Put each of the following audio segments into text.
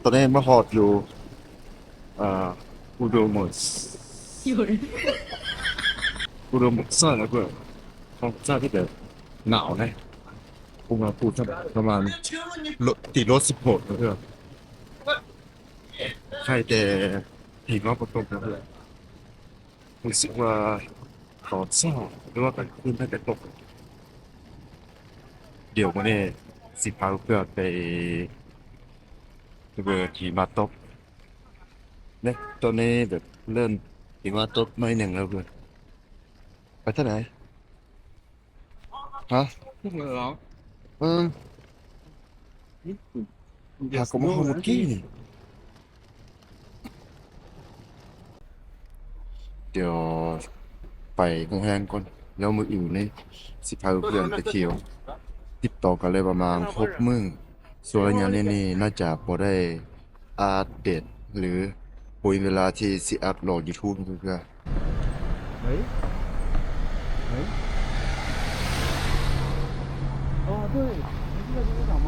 ตอนนี้มาฮอดอยู่อุดมส有人อุดมสร้างแล้วก็ของสร้างที่แบบหนาวนะอุณหภูมิประมาณติดลบ 16นะเพื่อนใครแต่หิมะตกนะเพื่อนรู้สึกว่าตอนเช้าหรือว่ากันคืนน่าจะตกเดี๋ยววันนี้สิพาเพื่อนไปเบิร์หิมะตกเนี่ยตอนนี้แบบเริ่มหิมะตกน้อยหนึ่งแล้วเพื่อนไปที่ไหนฮะพวกเราเหรอ เออพากมาเมื่อกี้นี่เดี๋ยวไปโรงแรมก่อนแล้วมื้ออื่นนี่สิพาเพื่อนไปเที่ยวติดต่อกันเลยประมาณ6 มื้อส่วนอย่างนี้นี่น่าจะบ่ได้อัปเดตหรือคุยเวลาที่สิอัปโหลด YouTube เพื่อน喂喂，哦对，你记得跟我讲吗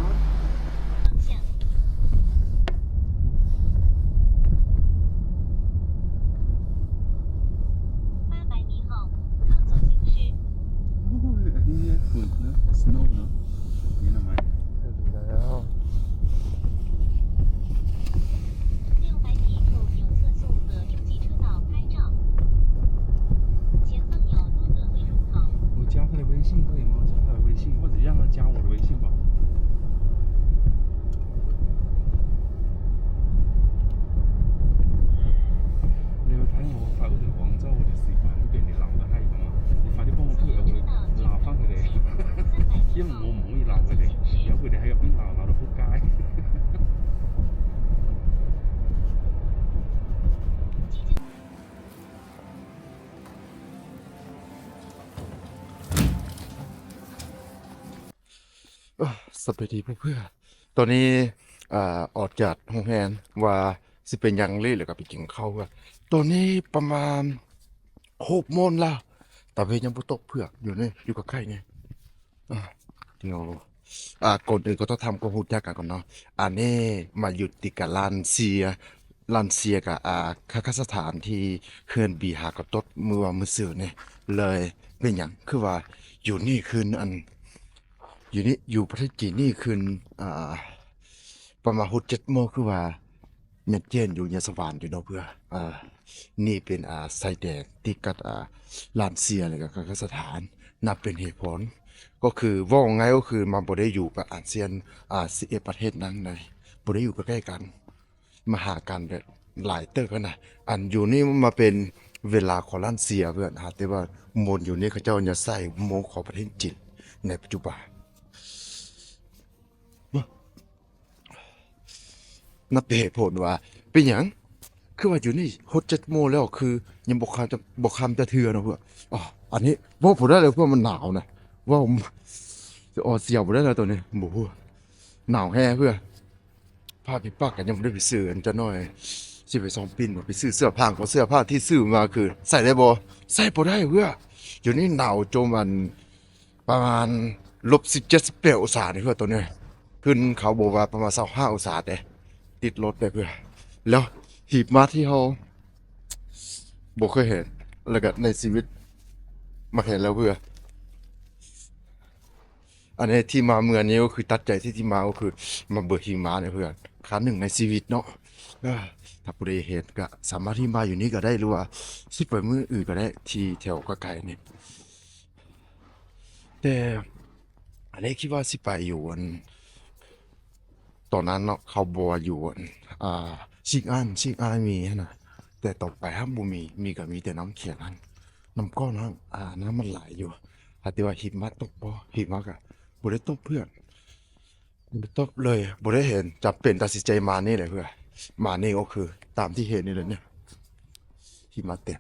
？800米后靠左行驶。哦，นี่ฝุ่นนะ snow เนอะนี่ทำไม แล้ว 600米处有测速和中级车道拍照。前方有多个回入口。我加他的微信可以吗？我加他的微信，或者让他加我的微信吧。你有睇我發嗰條廣州嗰條視頻，都俾人哋鬧得閪咁啊！你快啲幫我推入去鬧翻佢哋，因為我唔可以鬧佢哋，有佢哋喺入邊鬧到撲街。สวัสดีเพื่อนๆตอนนี้ออกจากโรงแรมว่าสิเป็นหยังเลยหรือก็ไปกินข้าวกันตอนนี้ประมาณ6 โมงแล้วแต่เวยังบ่ตกเพื่อนอยู่นี่อยู่กับใครเนี่ยอ่าเดี๋ยวก่อนอื่นก็ต้องทำความรู้จักกันก่อนเนาะอันนี้มาอยู่ติดกับลานเซียกับคาซัคสถานที่เขื่อนบีฮากะตดเมื่อมื้อซื่อนี่เลยเป็นหยังคือว่าอยู่นี่คืนอัน อยู่นี่อยู่ประเทศจีนนี่คืนอ่าประมาณ6-7 โมงคือว่ายัดเยียนอยู่ยาสวรรค์อยู่เนาะเพื่อนี่เป็นไซแดงติดกับลานเซียเลยกับคาซัคสถานนับเป็นเหตุผลก็คือว่าไงก็คือมันบ่ได้อยู่กับอาเซียน11ประเทศนั้นเลยบ่ได้อยู่ใกล้ๆกันมาหากันแบบหลายเติบกันนะอันอยู่นี่มันมาเป็นเวลาของลานเซียเพื่อนแต่ว่าโมนอยู่นี่เขาเจ้าจะใส่โมงของประเทศจีนในปัจจุบัน นับเป็นเหตุผลว่าเป็นหยังคือว่าอยู่นี่6-7 โมงแล้วคือยังบอกคำจะเทือนะเพื่อนอ๋ออันนี้ว่าผมได้เลยเพื่อมันหนาวนะว่าผมจะเสียวผมได้เลยตัวนี้หมูหนาวแห้เพื่อผ้าปิดปากกันยังไม่ได้ไปซื้ออันจะน้อยสิไป2 ปีไปซื้อเสื้อผ้าของเสื้อผ้าที่ซื้อมาคือใส่ได้บ่ใส่บ่ได้เพื่ออยู่นี่หนาวจนมันประมาณ-17-18 องศาเนี่ยเพื่อตัวนี้ขึ้นเขาบอกว่าประมาณ25 องศาแต่ ติดรถไปเพื่อแล้วหิมะที่เขาบอกเคยเห็นแล้วก็ในชีวิตมาเห็นแล้วเพื่ออันนี้ที่มาเมืองนี้ก็คือตัดใจที่มาก็คือมาเบิดหิมะเนี่ยเพื่อนครั้งหนึ่งในชีวิตเนาะถ้าผู้ใดเห็นก็สามารถที่มาอยู่นี่ก็ได้หรือว่าสิไปเมืองอื่นก็ได้ที่แถวใกล้ๆนี่แต่อันนี้คิดว่าสิไปอยู่ตอนนั้นเนาะเขาบอกว่าอยู่อ่าซิกอันมีนะแต่ต่อไปห้ามบ่มีก็มีแต่น้ำเขียนนั่นน้ำก้อนน้ำน้ำมันไหลอยู่แต่ว่าหิมะตกบ่หิมะก็บ่ได้ตกเพื่อนบ่ได้ตกเลยบ่ได้เห็นจำเป็นตัดสินใจมานี่เลยเพื่อนมานี่ก็คือตามที่เห็นนี่เลยเนี่ยหิมะเต็ม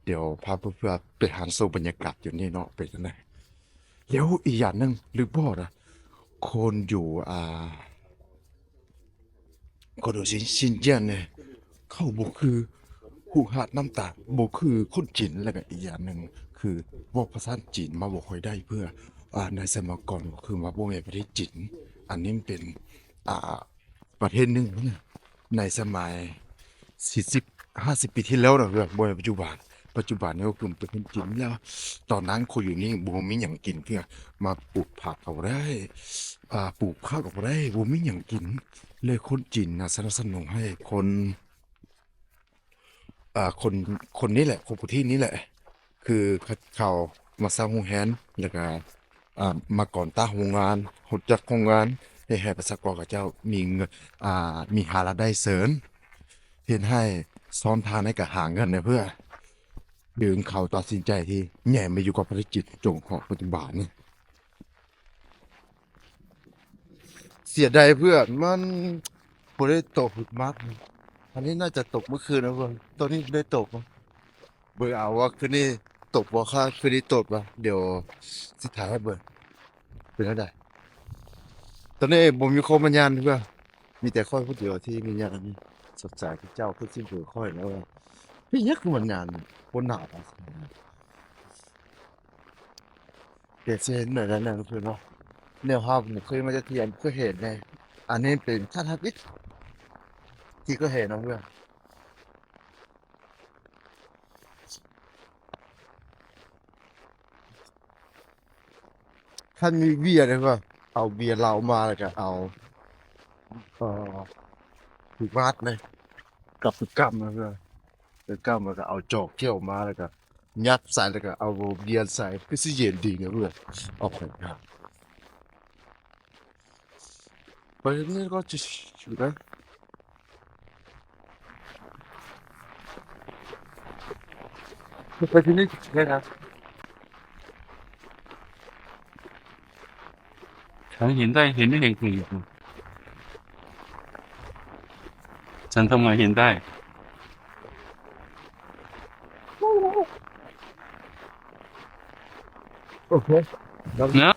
เดี๋ยวพาเพื่อนๆไปหาสูบบรรยากาศอยู่นี่เนาะเป็นจังได๋ แล้วอีกอย่างหนึงลืมบอกนะคนอยู่คนอยู่ซินเจียนเนี่ยเขาบ่คือฮู้ฮาดน้ำตาบ่คือคนจีนแล้วก็อีกอย่างหนึงคือเว้าภาษาจีนมาบ่ค่อยได้เพื่อ ในสมัยก่อนก็คือว่าบ่แม่นประเทศจีนอันนี้มันเป็นอ่าประเทศหนึงนะในสมัย40-50 ปีที่แล้วนะเพื่อนบ่แม่นปัจจุบันนี่ก็คือประเทศจีนแล้วตอนนั้นคนอยู่นี่บ่มีหยังกินเพื่อมาปลูกผักก็บ่ได้ปลูกข้าวก็บ่ได้บ่มีหยังกินเลยคนจีนน่ะสนับสนุนให้คนคนคนนี้แหละคนพื้นที่นี้แหละ คือเขามาสร้างโรงแรมแล้วก็มาก่อนตั้งโรงงานหดจัดโรงงานให้ประชากรกับเจ้ามีเงินมีหารายได้เสริมเฮ็ดให้ซ้อนทางในการหาเงินเนี่ยเพื่อดึงเขาตัดสินใจที่แหน่มาอยู่กับภารกิจจงของปัจจุบันนี่เสียดายเพื่อนมันบ่ได้ตกหิมะอันนี้น่าจะตกเมื่อคืนนะเพื่อนตอนนี้ไม่ได้ตก เบิ่งเอาว่าคืนนี้ตกบ่ค่ะคืนนี้ตกบ่เดี๋ยวสิถ่ายให้เบิ่งเป็นจั่งใดตอนนี้บ่มีคนมายามเด้อมีแต่ข้อยผู้เดียวที่มียามสดใสที่เจ้าคือสิคือข้อยแล้วว่าเป็นหยังคือมันยามบ่หนาวอะเดี๋ยวสิเห็นแบบนั้นน่ะเพิ่นเนาะแนวภาพนี่เคยมาจากเที่ยนเคยเห็นแน่อันนี้เป็นทัศนวิทย์ที่เคยเห็นเนาะเพื่อนคันมีเบียร์ได้ป่ะเอาเบียร์เหล้ามาแล้วก็เอาเอ่อ ถูกมัดเลยกับถูกกำแล้วก็ถูกกำแล้วก็เอาจอกเขี้ยวมาแล้วก็ยัดใส่แล้วก็เอาเบียร์ใส่ก็สิเย็นดีนะเพื่อนออกไปครับไปนี่ก็จะอยู่นะไปที่นี่แค่นั้นฉันเห็นได้เห็นคุยอยู่ฉันทำงานเห็นได้โอเคนะ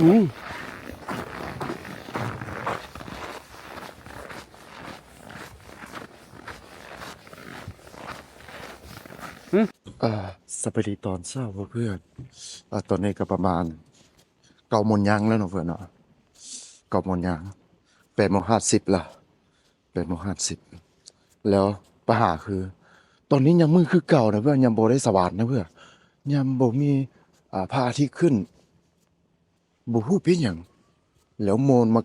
อืมอ่าสวัสดีตอนเช้าเพื่อนตอนนี้ก็ประมาณ9 โมงยังแล้วเนาะเพื่อนเนาะ9 โมงยัง8:50ละ8:50แล้วปัญหาคือตอนนี้ยังมืดคือเก่านะเพื่อนยังบ่ได้สว่างนะเพื่อนยังบ่มีพระอาทิตย์ขึ้นบ่ฮู้เป็นหยังแล้วโมนมัน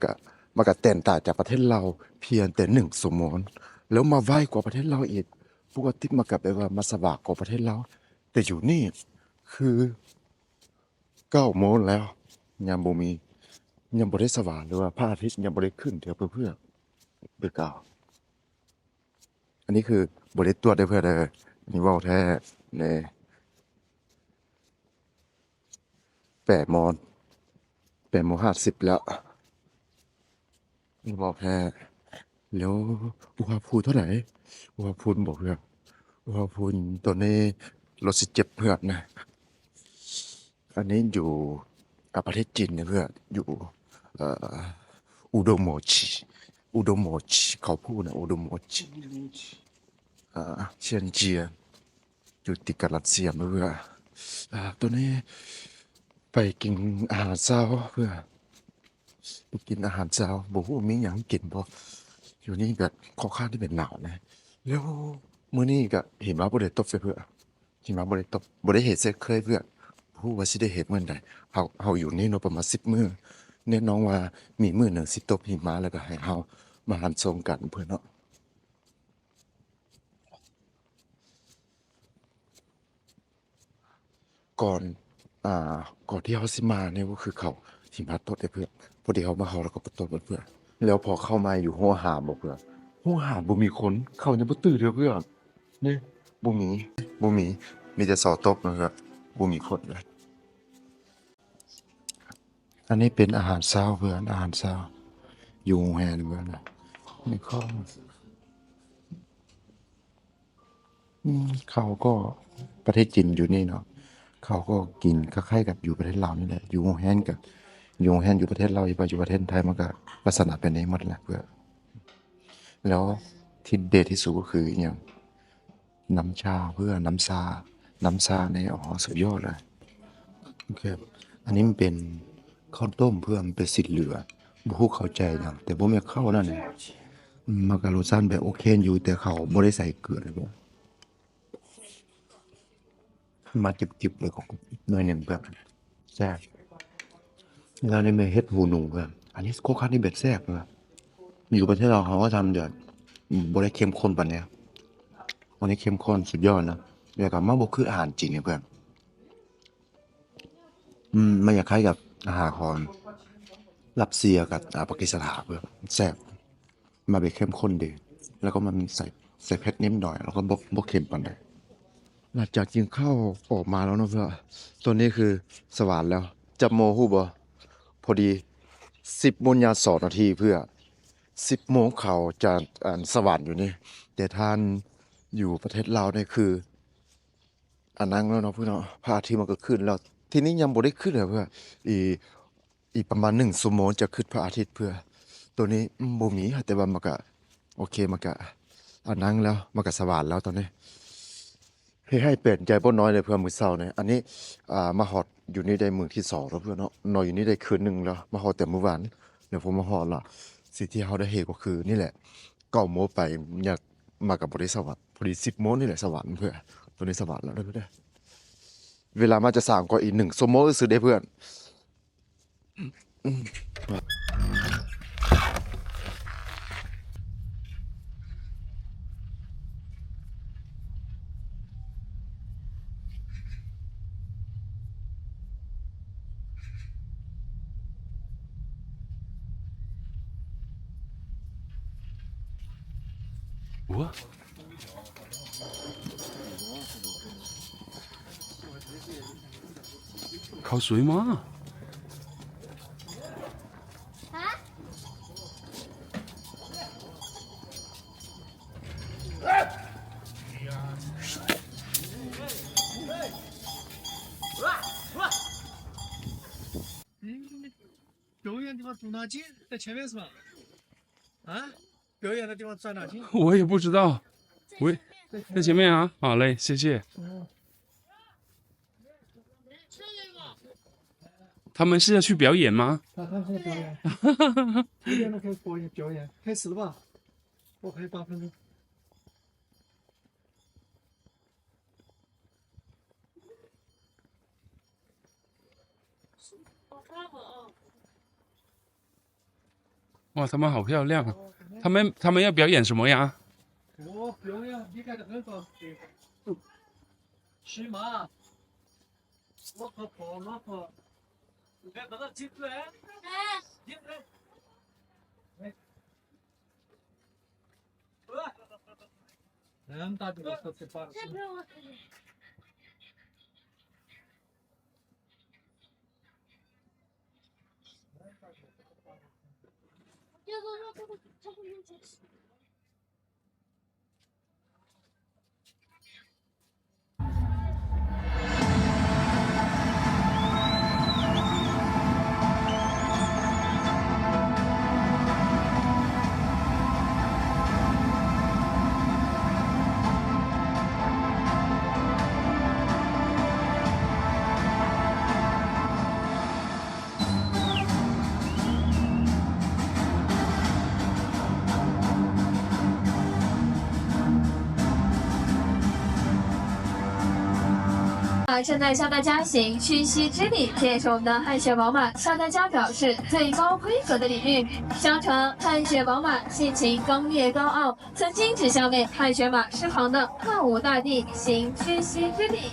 ก็แตกต่างจากประเทศเราเพียงแต่1 ชั่วโมงแล้วมาไวกว่าประเทศเราอีกปกติมันก็แบบว่ามาสว่างกว่าประเทศเราแต่อยู่นี่คือ9 โมงแล้วยังบ่มียังบ่ได้สว่างหรือว่าพระอาทิตย์ยังบ่ได้ขึ้นเดี๋ยวเพื่อนเบิ่งเอาอันนี้คือบ่ได้ตรวจเด้อเพื่อนเด้ออันนี้เว้าแท้แน่8 โมง8:50แล้วนี่เว้าแท้แล้วอุณหภูมิเท่าไหร่อุณหภูมิบอกเพื่อนอุณหภูมิตอนนี้-17เพื่อนนะอันนี้อยู่ประเทศจีนนะเพื่อนอยู่เอ่ออุดมโมจิอุดมโมจิเขาพูดนะอุดมโมจิเชียนเจียอยู่ติดกับรัสเซียนะเพื่อนตัวนี้ไปกินอาหารเช้าเพื่อไปกินอาหารเช้าบ่ฮู้มีหยังกินบ่อยู่นี่ก็ค่อนข้างที่เป็นหนาวนะแล้วมื้อนี้ก็หิมะบ่ได้ตกใส่เพื่อนหิมะบ่ได้ตกบ่ได้เฮ็ดใส่เคยเพื่อนบ่ฮู้ว่าสิได้เฮ็ดมื้อใดเฮาอยู่นี่เนาะประมาณ10 มื้อแน่น้องว่ามีมื้อหนึ่งสิตกหิมะแล้วก็ให้เฮามาหันส่งกันเพื่อนเนาะ ก่อนอ่าก่อนที่เขาสิมาเนี่ยก็คือเขาหิมะตกเด้อเพื่อนพอดีเขามาเขาแล้วก็บ่ตกเพื่อนแล้วพอเข้ามาอยู่หัวหาดบ่เพื่อนหัวหาดบ่มีคนเขายังบ่ตื่นเด้อเพื่อนนี่บ่มีมีแต่เสาตกนะครับบ่มีคนเลยอันนี้เป็นอาหารเช้าเพื่อนอาหารเช้า อยู่โรงแรมเบิ่งน่ะนี่ข้อเขาก็ประเทศจีนอยู่นี่เนาะเขาก็กินคล้ายๆกับอยู่ประเทศลาวนี่แหละอยู่โรงแรมกับอยู่โรงแรมอยู่ประเทศลาวอยู่ประเทศไทยมันก็ลักษณะเป็นนี้หมดแหละเพื่อแล้วที่เด็ดที่สุดก็คืออหยังน้ำชาเพื่อน้ำชาในสุดยอดเลยโอเคอันนี้มันเป็นข้าวต้มเพื่อมันเป็นสีเหลืองบ่ฮู้เข้าใจหยังแต่บ่แม่นข้าวนั่นแหละมันก็รสชาติแบบโอเคอยู่แต่เขาบ่ได้ใส่เกลือเลยบ่มาจิบๆเลยของหน่อยหนึงเพื่อนแซ่บแล้วนี่มีเฮ็ดหูหนูเพื่อนอันนี้โคคันนี่เบ็ดแซ่บเพื่อนอยู่ประเทศเราเขาก็ทำแบบบ่ได้เข้มข้นปานนี้อันนี้เข้มข้นสุดยอดนะแล้วก็มาบ่คืออาหารจริงเพื่อนมันคล้ายกับอาหารของรัสเซียกับปากีสถานเพื่อนแซ่บมาเป็นเข้มข้นดีแล้วก็มันใส่เผ็ดนิดหน่อยแล้วก็บ่เค็มปานใดหลังจากกินข้าวออกมาแล้วเนาะเพื่อนตัวนี้คือสว่านแล้วจับโมฮู้บ่พอดี 10:02 นาทีเพื่อ10 โมงเขาจะสว่านอยู่นี่แต่ท่านอยู่ประเทศลาวนี่คืออันนั้นแล้วเนาะเพื่อนเนาะพระอาทิตย์มันก็ขึ้นแล้วทีนี้ยังบ่ได้ขึ้นเลยเพื่ออีกประมาณ1ชั่วโมงจะขึ้นพระอาทิตย์เพื่อตัวนี้บ่มีแต่ว่ามันก็โอเคมันก็อันนั้นแล้วมันก็สว่านแล้วตอนนี้ให้เปลี่ยนใจบ่น้อยเลยเพื่อมื้อเช้านี่อันนี้มาฮอดอยู่นี่ได้มื้อที่2แล้วเพื่อนเนาะนอนอยู่นี่ได้คืนนึงแล้วมาฮอดแต่มื้อวานเดี๋ยวผมมาฮอดล่ะสิ่งที่เฮาได้เฮ็ดก็คือนี่แหละ9 โมงไปอยากมากับบ่ได้สว่างพอดี10 โมงนี่แหละสว่างเพื่อตัวนี้สว่างแล้วเด้อเวลามาจะสร้างก็อีก1 ชั่วโมงซื่อเด้เพื่อน我考水吗？表演地方走哪进？在前面是吧？啊？表演的地方在哪进？我也不知道。喂，在前面啊，好嘞，谢谢。他们是要去表演吗？他们在表演，几点钟开始表演？开始了吧？我还有8分钟。哇，他们好漂亮啊！他们要表演什么呀？我表演厉害的很多，骑马，骆驼跑骆驼，你看把它进来，进来，大家都是把。正在向大家行屈膝之礼，这也是我们的汗血宝马向大家表示最高规格的礼遇。相传汗血宝马性情刚烈高傲，曾经只向为汗血马狮旁的汉武大帝行屈膝之礼。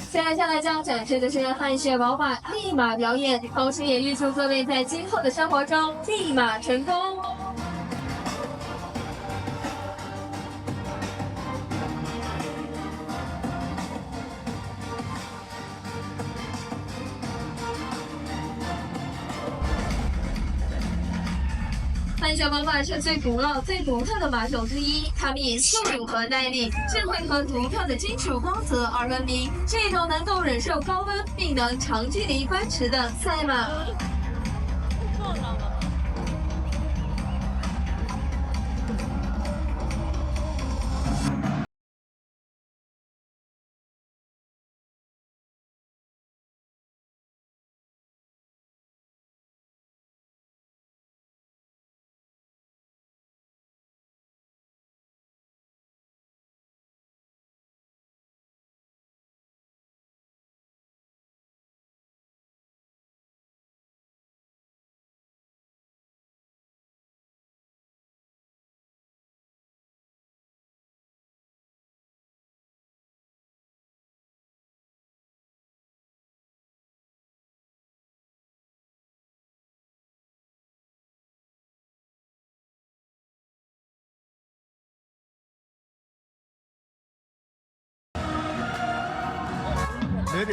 现在向大家展示的是汗血宝马立马表演，同时也预祝各位在今后的生活中立马成功。汉血宝马是最古老、最独特的马种之一，它们以速度和耐力、智慧和独特的金属光泽而闻名，是一种能够忍受高温并能长距离奔驰的赛马。现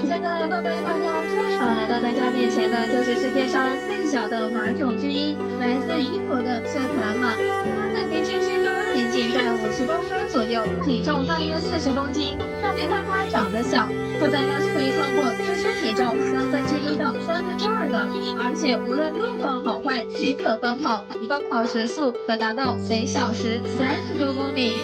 在各位观众车手来到大家面前的就是世界上最小的马种之一，来自英国的雪佛兰马。它的平均身高仅仅在50公分左右，体重大约40公斤。别看它长得小，不单单是可以超过自身体重1/3到2/3的，而且无论路况好坏，许可奔跑，奔跑时速可达到每小时30多公里。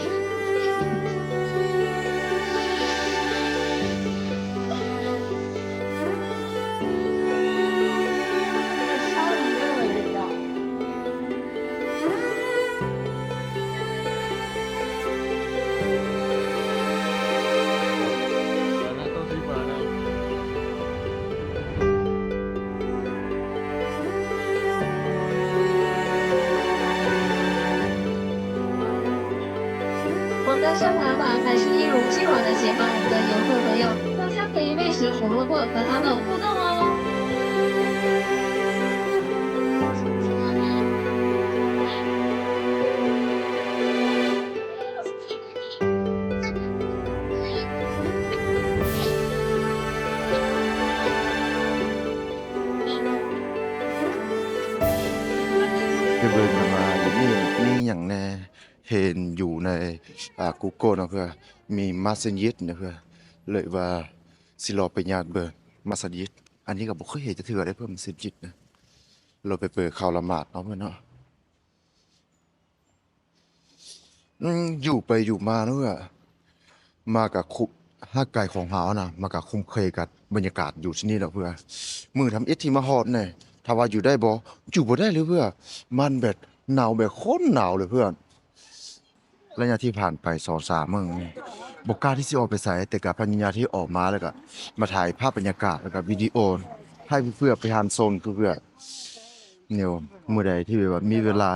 我们的圣马马还是一如既往的喜欢我们的游客朋友，大家可以喂食胡萝卜和他们互动哦。ไปเบิ่งกันมาอยู่นี่มีหยังแน่เห็นอยู่ในGoogle เนาะเพื่อมีมัสยิดเนาะเพื่อเลยว่าสิรอไปญาติเบิ่งมัสยิดอันนี้ก็บ่เคยเห็นจักเทื่อได้เพิ่นมัสยิดนะเราไปเปิดข่าวละหมาดเนาะเพิ่นเนาะอยู่ไปอยู่มาเนาะเพื่อมากับฮักไก่ของเฮานะมากับคุ้มเคยกับบรรยากาศอยู่ที่นี่เนาะเพื่อมื้อทำอิฐที่มาฮอดแน่ถ้าว่าอยู่ได้บ่อยู่บ่ได้เลยเพื่อมันแบบหนาวแบบโคตรหนาวเลยเพื่อนระยะที่ผ่านไป 2-3 มื้อบ่กล้าที่สิออกไปไสแต่ก็พยายามที่ออกมาแล้วก็มาถ่ายภาพบรรยากาศแล้วก็วิดีโอให้เพื่อนไปหานโซนเพื่อเนี่ยมื้อใดที่แบบว่ามีเวลา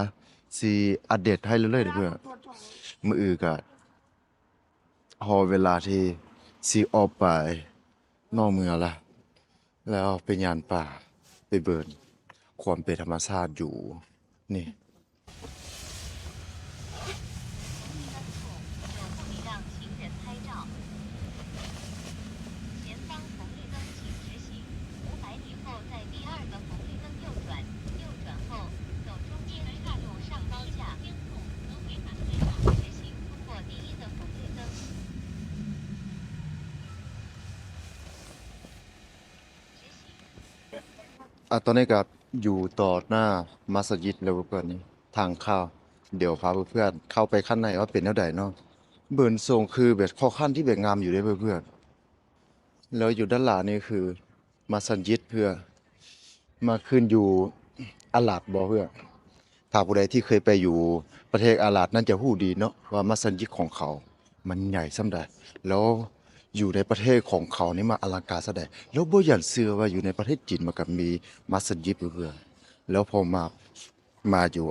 สิอัปเดตให้เรื่อยๆเพื่อมื้ออื่นก็พอเวลาที่สิออกไปนอกเมืองละแล้วไปย่านป่าไปเบิ่งความเป็นธรรมชาติอยู่นี่ตอนนี้ก็อยู่ต่อหน้ามัสยิดแล้วเพื่อนนี่ทางเข้าเดี๋ยวพาเพื่อนเข้าไปข้างในว่าเป็นแนวใดเนาะเบิ่นทรงคือแบบข้อขั้นที่แบบงามอยู่เด้เพื่อนๆแล้วอยู่ด้านหลังนี่คือมัสยิดเพื่อมาขึ้นอยู่อาหรับบ่เพื่อนถ้าผู้ใดที่เคยไปอยู่ประเทศอาหรับนั่นจะฮู้ดีเนาะว่ามัสยิดของเขามันใหญ่ส่ำใดแล้วอยู่ในประเทศของเขานี่มาอลังการซะได้แล้วบ่อยากเชื่อว่าอยู่ในประเทศจีนมันก็มีมัสยิดเพื่อนแล้วพอมาอยู่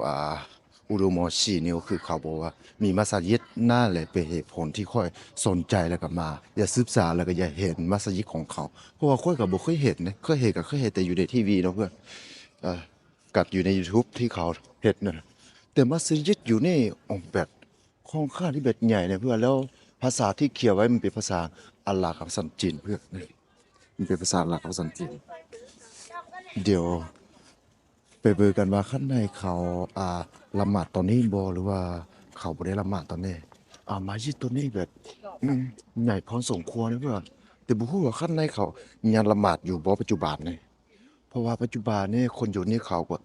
อุดม4นี่ก็คือเขาบอกว่ามีมัสยิดนั่นแหละเป็นเหตุผลที่ค่อยสนใจแล้วก็มาอย่าศึกษาแล้วก็อย่าเห็นมัสยิดของเขาเพราะว่าค่อยก็บ่เคยเห็นนะเคยเห็นก็เคยเห็นแต่อยู่ในทีวีเนาะเพื่อนกับอยู่ใน YouTube ที่เขาเฮ็ดนั่นแต่มัสยิดอยู่นี่แบบค่อนข้างที่แบบใหญ่เนี่ยเพื่อนแล้วภาษาที่เขียนไว้มันเป็นภาษาอาหรับกับภาษาจีนเพื่อนมันเป็นภาษาอาหรับกับภาษาจีน เดี๋ยวไปเบิ่งกันว่าข้างในเขาละหมาดตอนนี้บ่หรือว่าเขาบ่ได้ละหมาดตอนนี้มัสยิดตัวนี้แบบใหญ่พอสมควรนะเพื่อนแต่บ่ฮู้ว่าข้างในเขายังละหมาดอยู่บ่ปัจจุบันนี่เพราะว่าปัจจุบันนี่คนอยู่นี่เขาก็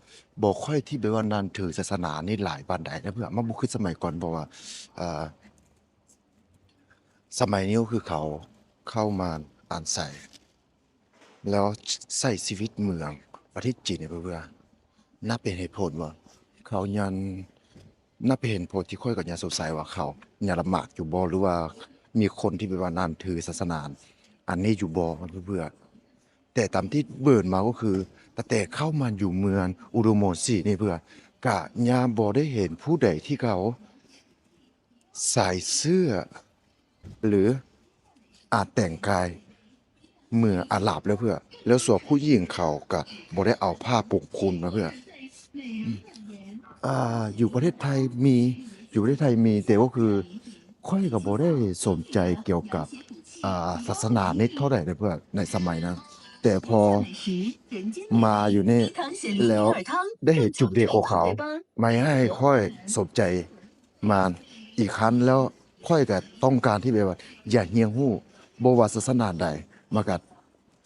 บ่ค่อยที่แบบว่านับถือศาสนานี่หลายปานใดนะเพื่อนมันบ่คือสมัยก่อนบ่ว่าอ่าสมัยนี้ก็คือเขาเข้ามาอ่านใส่แล้วใช้ชีวิตเมืองประเทศจีนเนี่ยเพื่อนๆ นับเป็นเหตุผลว่าเขายังนับเป็นเหตุผลที่ค่อยกับยังสงสัยว่าเขายังละหมาดอยู่บ่หรือว่ามีคนที่แบบว่านับถือศาสนาอันนี้อยู่บ่มันเพื่อๆแต่ตามที่เบิ่นมาก็คือตั้งแต่เข้ามาอยู่เมืองอุดมโมสีนี่เพื่อกะยามบ่ได้เห็นผู้ใดที่เขาใส่เสื้อหรืออาจแต่งกายเหมือนอาหรับแล้วเพื่อแล้วส่วนผู้หญิงเขาก็บ่ได้เอาผ้าปกคลุมนะเพื่อ อยู่ประเทศไทยมีอยู่ประเทศไทยมีแต่ก็คือค่อยก็บ่ได้สนใจเกี่ยวกับศาสนานิดเท่าใดเลยเพื่อนในสมัยนั้นแต่พอมาอยู่นี่แล้วได้เห็นจุดเด่นของเขาไม่ให้ค่อยสนใจมาอีกครั้งแล้วค่อยก็ต้องการที่แบบว่าอยากเฮียงฮู้บ่ว่าศาสนาใดมาก็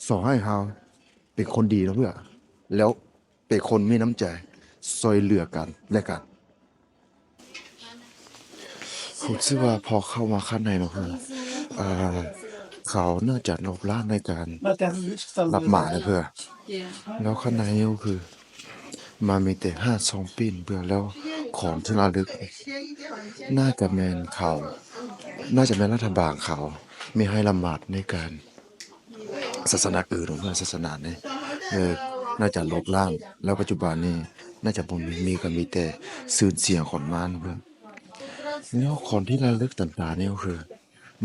สอนให้เราเป็นคนดีนะเพื่อนแล้วเป็นคนมีน้ำใจช่วยเหลือกันและกันผมคิดว่าพอเข้ามาข้างในเนาะเพื่อนเขาน่าจะลบล้างในการรับหมานะเพื่อนแล้วข้างในนี่ก็คือมามีแต่5 2ปีนเพื่อนแล้วของที่ระลึกน่าจะแม่นเขาน่าจะแม่นรัฐบาลเขามีให้ละหมาดในการศาสนาอื่นหรือว่าศาสนาเนี่ยน่าจะลบล้างแล้วปัจจุบันนี้น่าจะบ่มีก็มีแต่สื่อเสียงของมันเพื่อนแล้วของที่ระลึกต่างๆนี่ก็คือ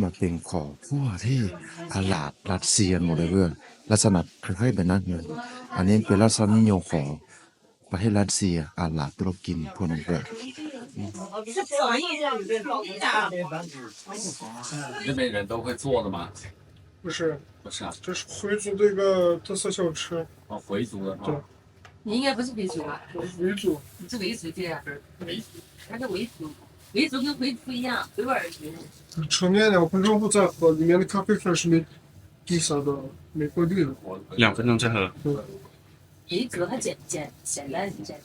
มันเป็นของพวกที่อาหรับรัสเซียหมดเลยเพื่อนลักษณะคล้ายๆแบบนั้นเลยอันนี้เป็นลักษณะนิยมของประเทศรัสเซียอาหรับตุรกีพวกนั้นเพื่อน 那边人都会做的吗？不是，不是啊，这是回族的一个特色小吃，哦，回族的对啊，你应该不是回族吧？维族。你是维族的呀？回族它是维族，维族跟回族不一样，维吾尔族。成年2分钟后再喝，里面的咖啡粉是没滴啥的，没过滤的。 2分钟再喝。维族它简单一点。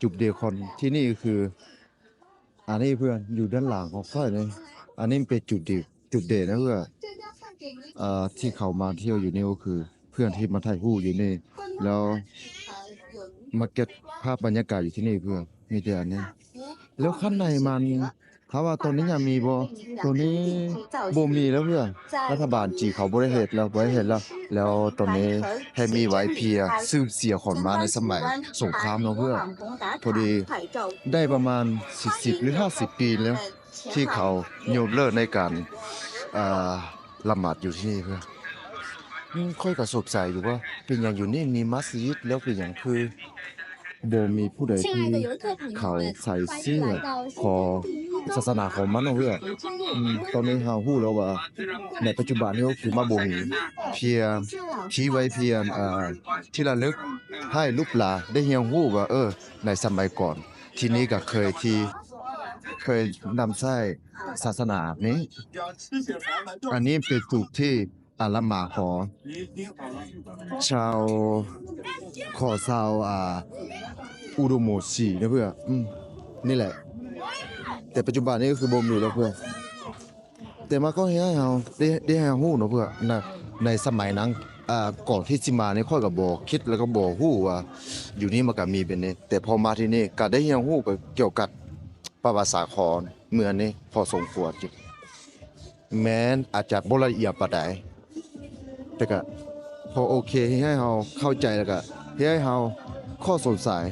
จุดเด่นของที่นี่คืออันนี้เพื่อนอยู่ด้านหลังของค่อยเลยอันนี้เป็นจุดเด่นนะเพื่อนที่เขามาเที่ยวอยู่นี่ก็คือเพื่อนที่มาถ่ายรูปอยู่นี่แล้วมาเก็บภาพบรรยากาศอยู่ที่นี่เพื่อนมีแต่อันนี้แล้วข้างในมันเขาว่าตอนนี้ยังมีบ่ตัวนี้บ่มีแล้วเพื่อนรัฐบาลจีนเขาบ่ได้เฮ็ดแล้วแล้วตอนนี้ให้มีไว้เพียงสืบเสียของมาในสมัยสงครามเนาะเพื่อนพอดีได้ประมาณ40หรือ50ปีแล้วที่เขายกเลิกในการละหมาดอยู่ที่นี่เพื่อนค่อยก็สงสัยอยู่ว่าเป็นอย่างอยู่นี่มีมัสยิดแล้วเป็นอย่างคือบ่มีผู้ใดที่เขาใส่เสื้อของศาสนาของมันเนาะเพื่อนตอนนี้เฮาฮู้แล้วว่าในปัจจุบันนี้ก็คือมาบ่มีเพียงชี้ไว้เพียงที่ระลึกให้ลูกหลานได้เรียนรู้ว่าในสมัยก่อนที่นี้ก็เคยนำใช้ศาสนานี้ อันนี้เป็นจุดที่ละหมาดของชาวอุดมโมสีนะเพื่อนนี่แหละแต่ปัจจุบันนี้ก็คือบ่มีแล้วเพื่อนแต่มาก็ให้เราได้ให้ฮู้เนาะเพื่อนในสมัยนั้นก่อนที่สิมานี่ค่อยก็บ่คิดแล้วก็บ่ฮู้ว่าอยู่นี่มันก็มีเป็นนี้แต่พอมาที่นี่ก็ได้เรียนรู้เกี่ยวกับประวัติศาสตร์ของเมืองนี้พอสมควรอยู่แม้นอาจจะบ่ละเอียดปานใดแต่ก็พอโอเคให้เราเข้าใจแล้วก็ให้เราข้อสงสัย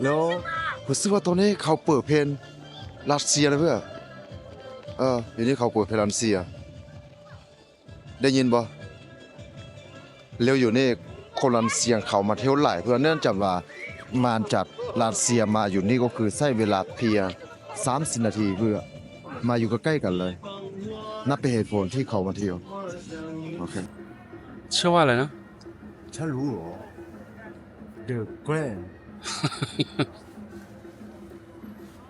แล้วรู้สึกว่าตอนนี้เขาเปิดเพลงรัสเซียนะเพื่อนอยู่นี่เขาเปิดเพลงรัสเซียได้ยินบ่แล้วอยู่นี่คนรัสเซียเขามาเที่ยวหลายเพื่อนเนื่องจากว่ามาจากรัสเซียมาอยู่นี่ก็คือใช้เวลาเพียง30นาทีเพื่อมาอยู่ใกล้ๆกันเลยนับเป็นเหตุผลที่เขามาเที่ยวโอเค 吃话了呢？ ฉันรู้เหรอ The Grand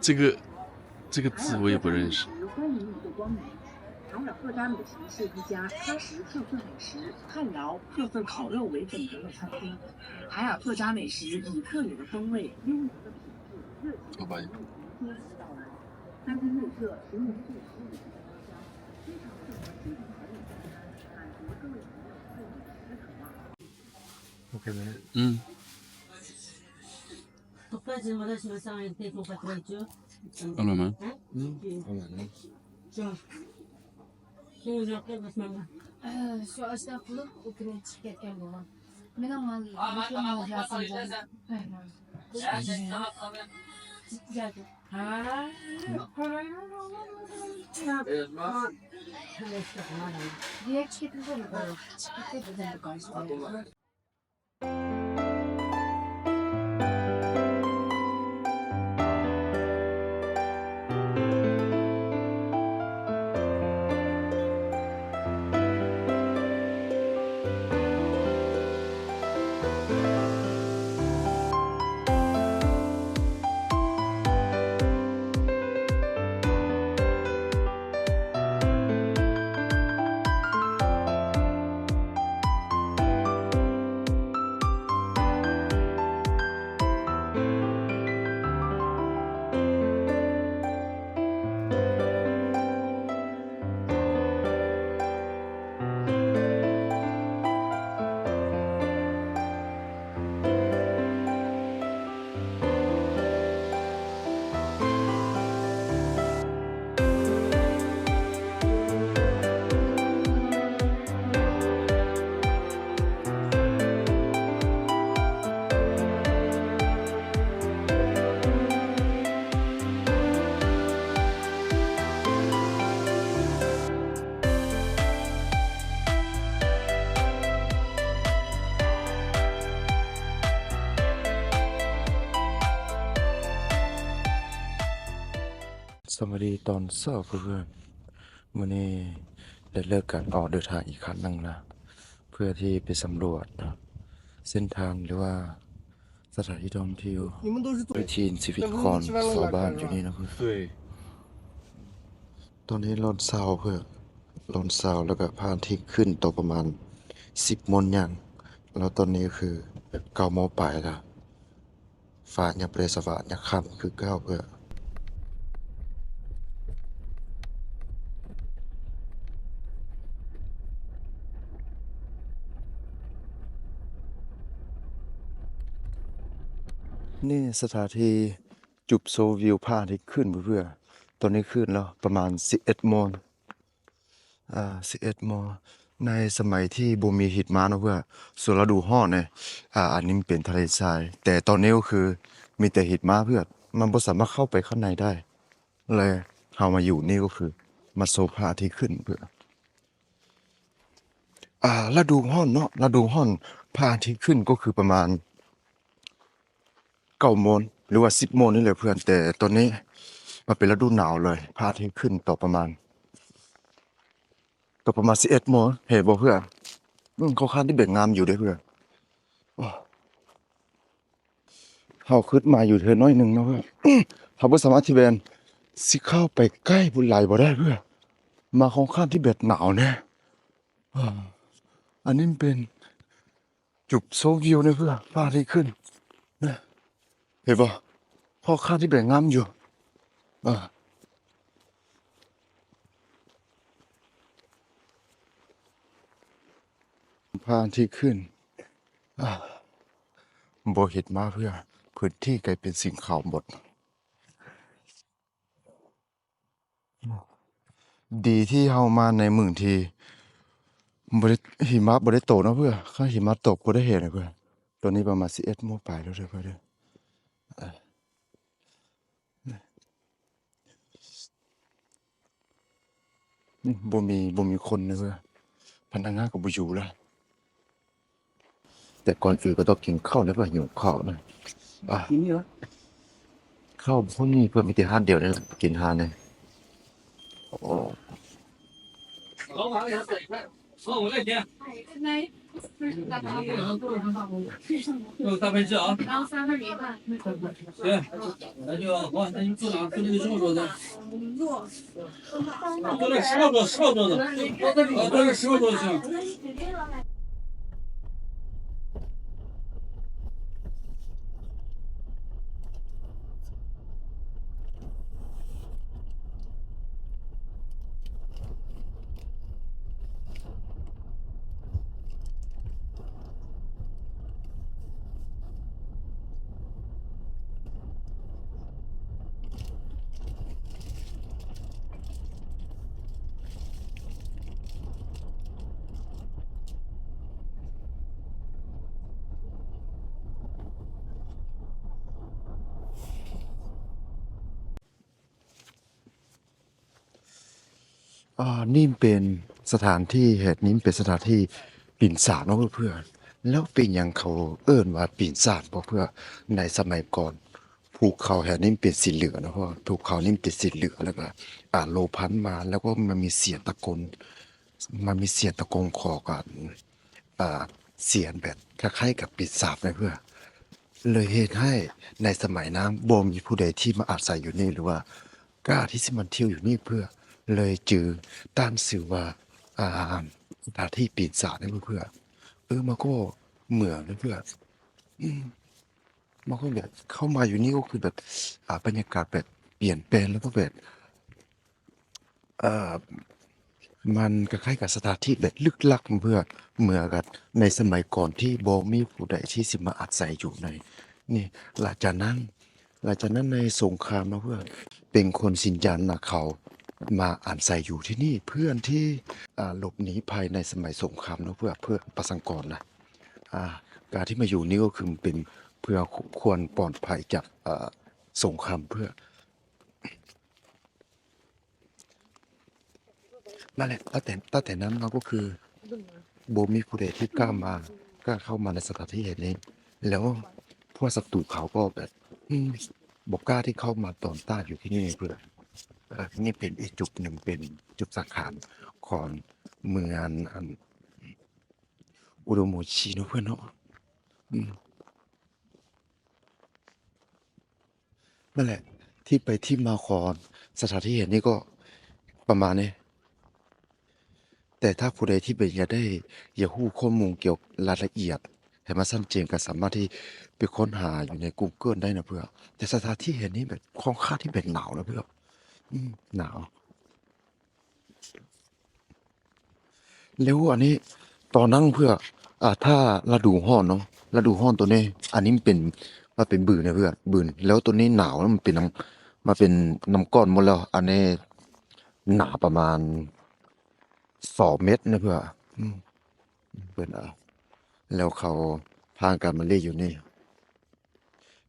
这个字我也不认识。欢迎你的光临。长岛客家美食是一家喀什特色美食、汉窑特色烤肉为准的餐厅。海尔客家美食以特有的风味、优良的品质、热情的服务贴心到来。餐厅内设10人座15个包厢，非常适合家庭团圆用餐，满足各位朋友对美食的渴望。โอเคไหม嗯，好了吗？เอาล่ะนะ Şu aşağılık okuyun çıkarken bu. Benim mali, bütün mali yazınca. Geldi. Diğer çıkıntı da çıkıntı da karşılıyor. สวัสดีตอนเช้าเพื่อนมื้อนี้ได้เลิกการออกเดินทางอีกครั้งนึงนะเพื่อที่ไปสำรวจนะเส้นทางหรือว่าสถานที่ท่องเที่ยววิถีชีวิตของชาวบ้านอยู่นี่นะเพื่อน 对， ตอนนี้ร้อนเช้าเพื่อนร้อนเช้าแล้วก็พระอาทิตย์ขึ้นตอนประมาณ10 โมงอย่างแล้วตอนนี้คือ9 โมงปลายแล้วฟ้ายังบ่ได้สว่างยังค่ำคือ9เพื่อนนี่สถานที่จุดโซวิวพระอาทิตย์ขึ้นเพื่อตอนนี้ขึ้นแล้วประมาณ11 โมง11 โมงในสมัยที่บ่มีหิมะนะเพื่อส่วนฤดูร้อนเนี่ยอันนี้เป็นทะเลทรายแต่ตอนนี้ก็คือมีแต่หิมะเพื่อมันบ่สามารถเข้าไปข้างในได้เลยเฮามาอยู่นี่ก็คือมาโซพระอาทิตย์ขึ้นเพื่อฤดูร้อนเนาะฤดูร้อนพระอาทิตย์ขึ้นก็คือประมาณ9 โมงหรือว่า10 โมงนี่แหละเพื่อนแต่ตอนนี้มันเป็นฤดูหนาวเลยพระอาทิตย์ขึ้นต่อประมาณ11 โมงเห็นบ่เพื่อนเขาคันที่เบ่งงามอยู่เด้เพื่อนเฮาขึ้นมาอยู่เทินน้อยนึงเนาะเพื่อนเฮาบ่สามารถที่เป็นสิเข้าไปใกล้บุญไหลบ่ได้เพื่อนมาของคันที่เบ็ดหนาวแน่อันนี้เป็นจุดโซวิวนะเพื่อนพระอาทิตย์ขึ้นนะเห็นบ่พอคันที่เบ่งงามอยู่พระอาทิตย์ขึ้นบ่เห็นมาเพื่อพื้นที่กลายเป็นสีขาวหมดดีที่เฮามาในเมืองที่บ่ได้หิมะบ่ได้ตกเนาะเพื่อถ้าหิมะตกบ่ได้เห็นเพื่อนตอนนี้ประมาณ11 โมงปลายแล้วเด้อเพื่อน นี่บ่มีคนนะเพื่อนพนักงานก็บ่อยู่แล้วแต่ก่อนอื่นก็ต้องกินข้าวนะเพื่อนหิวข้าวนะกินนี่เหรอ ข้าวพวกนี้เพื่อนมีแต่ห้านเดียวนี่แหละกินห้านเนี่ยโอ้ 老板要水菜，说我那天有大杯鸡啊，然后3份米饭，行，那就好，那你住哪？住那个什么桌子？坐那10号桌，10号桌子，坐那10号桌子行。นี่เป็นสถานที่เหตุนี้เป็นสถานที่ปีนศาจเนาะเพื่อนๆแล้วเป็นหยังเขาเอิ้นว่าปีนศาจบ่เพื่อในสมัยก่อนภูเขาแห่งนี้เป็นสีเหลืองเนาะเพราะว่าภูเขานี่เป็นสีเหลืองแล้วก็โลพันมาแล้วก็มันมีเสียงตะโกนขอกันเสียงแบบคล้ายๆกับปีศาจนะเพื่อเลยเหตุให้ในสมัยนั้นบ่มีผู้ใดที่มาอาศัยอยู่นี่หรือว่ากล้าที่สิมาเที่ยวอยู่นี่เพื่อเลยจือต้านสื่อว่าสถานที่ปีนศาจนี่เพื่อมันก็เหมือนนะเพื่อมันก็แบบเข้ามาอยู่นี่ก็คือแบบบรรยากาศแบบเปลี่ยนแปลงแล้วก็แบบมันคล้ายๆกับสถานที่แบบลึกลับเพื่อเหมือนกับในสมัยก่อนที่บ่มีผู้ใดที่สิมาอาศัยอยู่ในนี่หลังจากนั้นในสงครามนะเพื่อนเป็นคนสินยันนะเขามาอาศัยอยู่ที่นี่เพื่อนที่หลบหนีภัยในสมัยสงครามนะเพื่อประสังกรนะการที่มาอยู่นี่ก็คือเป็นเพื่อควรปลอดภัยจากสงครามเพื่อนั่นแหละตั้งแต่นั้นเราก็คือบ่มีผู้ใดที่กล้เข้ามาในสถานที่แห่งนี้แล้วพวกศัตรูเขาก็แบบบ่กล้าที่เข้ามาต่อต้านอยู่ที่นี่เพื่อนี่เป็นอีกจุดหนึ่งเป็นจุดสำคัญของเมืองอุโดโมชิเนาะเพื่อนเนาะนั่นแหละที่ไปที่มาของสถานที่แห่งนี้ก็ประมาณนี้แต่ถ้าผู้ใดที่เป็นอยากรู้ข้อมูลเกี่ยวกับรายละเอียดให้มาสั้นเจนก็สามารถที่ไปค้นหาอยู่ใน Google ได้นะเพื่อนแต่สถานที่แห่งนี้แบบค่อนข้างที่เป็นหนาวนะเพื่อนหนาวแล้วอันนี้ตอนนั้นเพื่อถ้าฤดูร้อนเนาะฤดูร้อนตัวนี้อันนี้มันเป็นบืนนะเพื่อนบืนแล้วตัวนี้หนาวแล้วมันเป็นน้ำก้อนหมดแล้วอันนี้หนาประมาณ2 เมตรนะเพื่อเพื่อนแล้วเขาพากันมาเล่นอยู่นี่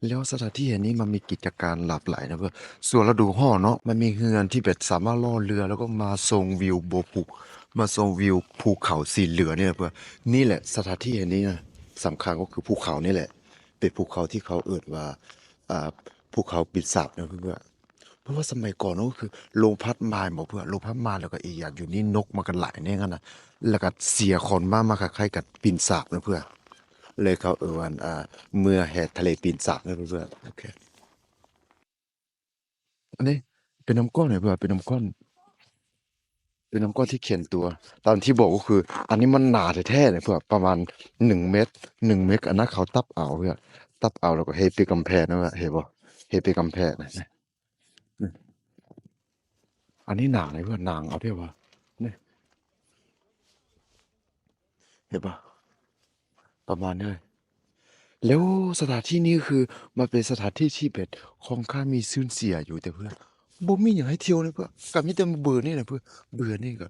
แล้วสถานที่แห่งนี้มันมีกิจการหลากหลายนะเพื่อนส่วนฤดูร้อนเนาะมันมีเรือนที่แบบสามารถล่อเรือแล้วก็มาชมวิวมาชมวิวภูเขาสีเหลืองเนี่ยเพื่อนนี่แหละสถานที่แห่งนี้นะสำคัญก็คือภูเขานี่แหละเป็นภูเขาที่เขาเอ่ยว่าภูเขาปีศาจนะเพื่อนเพราะว่าสมัยก่อนก็คือลมพัดมาบอกเพื่อนลมพัดมาแล้วก็อีกอย่างอยู่นี่นกมากันหลายเนี่ยกันนะแล้วก็เสียคนมาคล้ายๆกับปีศาจนะเพื่อนเลยเขาวันเมื่อแห่ทะเลปีนศาจนะเพื่อนโอเคอันนี้เป็นน้ำก้อนเนี่ยเพื่อนเป็นน้ำก้อนที่เขียนตัวตามที่บอกก็คืออันนี้มันหนาแท้ๆเลยเพื่อนประมาณ1 เมตรอันนั้นเขาตับเอาเพื่อนตับเอาแล้วก็เฮไปกำแพงนะเพื่อนเห็นบ่เฮไปกำแพงนะอันนี้หนาเลยเพื่อนหนางเอาเท่าว่านี่เห็นป่ะประมาณนี้เลยแล้วสถานที่นี้คือมันเป็นสถานที่ที่แบบค่อนข้างมีชื่อเสียงอยู่แต่เพื่อนบ่มีหยังให้เที่ยวเลยเพื่อนก็มีแต่เบื่อนี่แหละเพื่อนเบื่อนี่ก็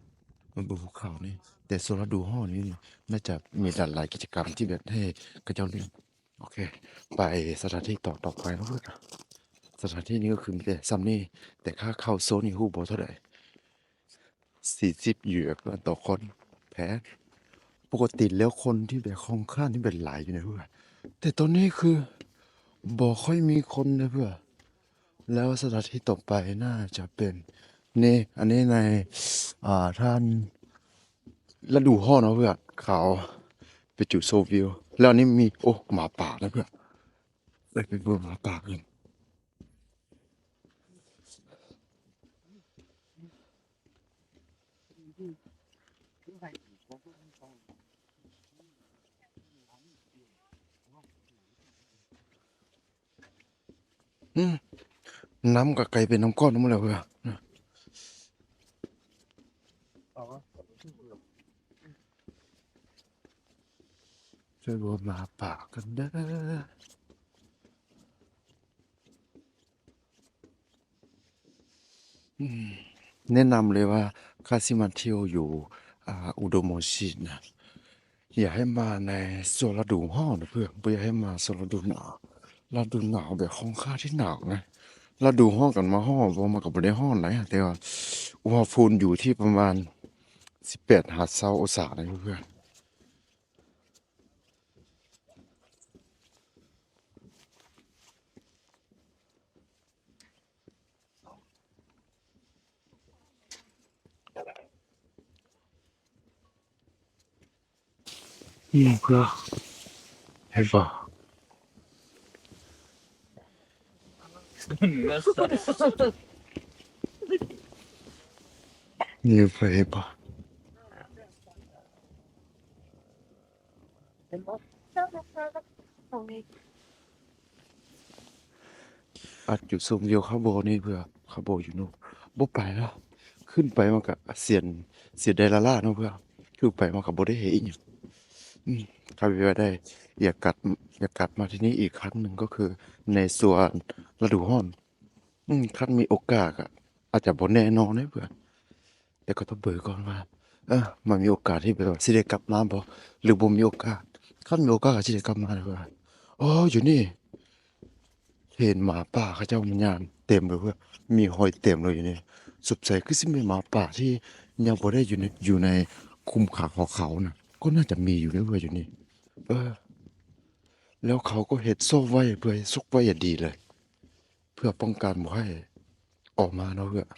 มันเบื่อภูเขานี่แต่โซนฤดูร้อนนี่น่าจะมีหลายกิจกรรมที่แบบให้เขาเจ้าเล่น โอเค ไปสถานที่ต่อไปนะเพื่อนสถานที่นี้ก็คือมีแต่ซัมนี่แต่ค่าเข้าโซนนี่ฮู้บ่เท่าไหร่40 หยวนเพื่อนต่อคนแพ้ปกติแล้วคนที่แบบค่อนข้างที่เป็นหลายอยู่นะเพื่อนแต่ตอนนี้คือบ่ค่อยมีคนนะเพื่อนแล้วสถานที่ต่อไปน่าจะเป็นนี่อันนี้ในท่านฤดูฮ้อนนะเพื่อนเขาไปจุดโซวิวแล้วอันนี้มีโอ้หมาป่านะเพื่อนเลยไปดูหมาป่ากัน อืมน้ำกับไก่เป็นน้ำก้อนน้ำมันแล้วเพื่อนช่วยรวมหมาป่ากันเด้ออืมแนะนำเลยว่าคาสิมาเที่ยวอยู่อุโดโมชินะอย่าให้มาในโซนฤดูร้อนนะเพื่อนไม่อยากให้มาโซนฤดูหนาวฤดูหนาวแบบค่อนข้างที่หนาวนะฤดูร้อนกันมาร้อนเพราะมันก็บ่ได้ร้อนหลายอะแต่ว่าอุณหภูมิอยู่ที่ประมาณ18 หาดเซาองศานะเพื่อนเพื่อให้บ่นี่เพื่อให้บ่อัดอยู่ซุมเดียวเขาโบนี่เพื่อเขาโบอยู่นู่นบ่ไปแล้วขึ้นไปมันก็เสียดายละล่าเนาะเพื่อขึ้นไปมันก็บ่ได้เห็นอีหยังอืมถ้าเป็นไปได้อยากกลับมาที่นี่อีกครั้งหนึ่งก็คือในส่วนฤดูร้อนครั้งมีโอกาสอะอาจจะบ่แน่นอนนะเพื่อนแต่ก็ต้องเบิ่งก่อนว่ามันมีโอกาสที่แบบว่าสิได้กลับมาบ่หรือบ่มีโอกาสคันมีโอกาสก็สิได้กลับมาเด้อเพื่อนอ๋ออยู่นี่เห็นหมาป่าเขาเจ้ามันย่างเต็มเลยเพื่อนมีหอยเต็มเลยอยู่นี่สงสัยคือสิเป็นหมาป่าที่ยังบ่ได้อยู่ในคุมขังของเขาน่ะก็น่าจะมีอยู่เด้อเพื่อนอยู่นี่เออ แล้วเขาก็เฮ็ดโซ่ไว้เพื่อให้ซุกไว้อย่างดีเลย เพื่อป้องกันบ่ให้ออกมาเนาะเพื่อน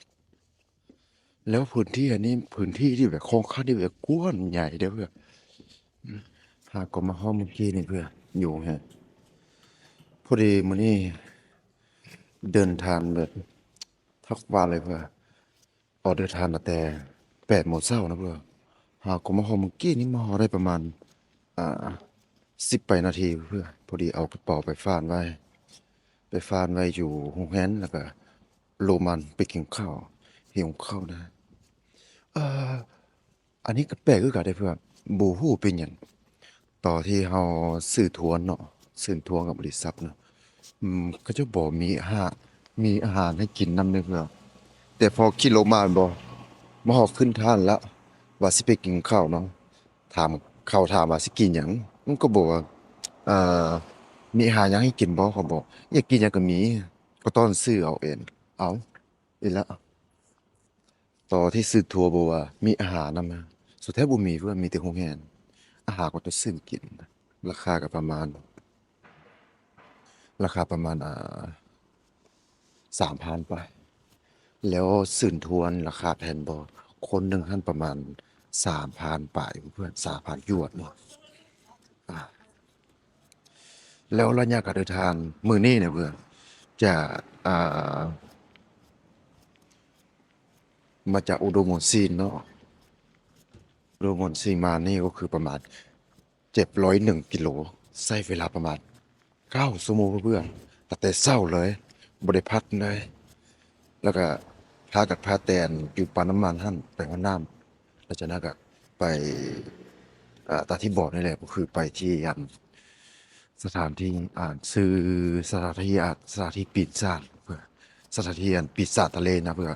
แล้วพื้นที่อันนี้พื้นที่ที่แบบค่อนข้างที่แบบกว้างใหญ่เด้อเพื่อนหากก็มาฮอดเมื่อกี้นี่เพื่อนอยู่ฮะพอดีมื้อนี้เดินทางแบบทักว่าเลยเพื่อนออกเดินทางตั้งแต่8 โมงเช้านะเพื่อนหากก็มาฮอดเมื่อกี้นี่มาฮอดได้ประมาณอ่า18 นาทีเพื่อนพอดีเอากระเป๋าไปฝานไว้อยู่โรงแรมแล้วก็โรมันไปกินข้าวหิวข้าวนะเอ่ออันนี้ก็แปลกคือกันเด้เพื่อนบ่ฮู้เป็นหยังตอนที่เฮาซื้อตั๋วเนาะซื้อตั๋วกับบริษัทเนาะเขาเจ้าบอกมีอาหารให้กินนำเด้อเพื่อนแต่พอขี่รถมาแม่นบ่มาฮอดขึ้นทางแล้วว่าสิไปกินข้าวเนาะถามว่าสิกินหยังมันก็บอกว่าเอ่อ มีอาหารหยังให้กินบ่เขาบอกอยากกินหยังก็มีก็ต้องซื้อเอาเองเอาอีกแล้วตอนที่ซื้อทัวร์บอกว่ามีอาหารนำนะสุดท้ายบ่มีเพื่อนมีแต่โรงแรมอาหารก็ต้องซื้อกินราคาก็ประมาณ3,000ไปแล้วซื้อทัวร์นี่ราคาแพงบ่คนหนึงหั้นประมาณ3,000ปลายเพื่อน3,000หยวนเนาะอา แล้วระยะการเดินทางมื้อนี้เนี่ยเพื่อนจากอ่ามาจากอุโดโมซินเนาะอุโดโมซินมานี่ก็คือประมาณ701กิโลใช้เวลาประมาณ9ชั่วโมงเพื่อนตั้งแต่เช้าเลยบ่ได้พักเลยแล้วก็พาแต่นอยู่ปั๊มน้ำมันหั่นไปห้องน้ำแล้วจากนั้นก็ไปตามที่บอกนี่แหละก็คือไปที่สถานที่ซื้อสถานที่ปีนซ่านเพื่อสถานที่ปีนซ่านทะเลนะเพื่อ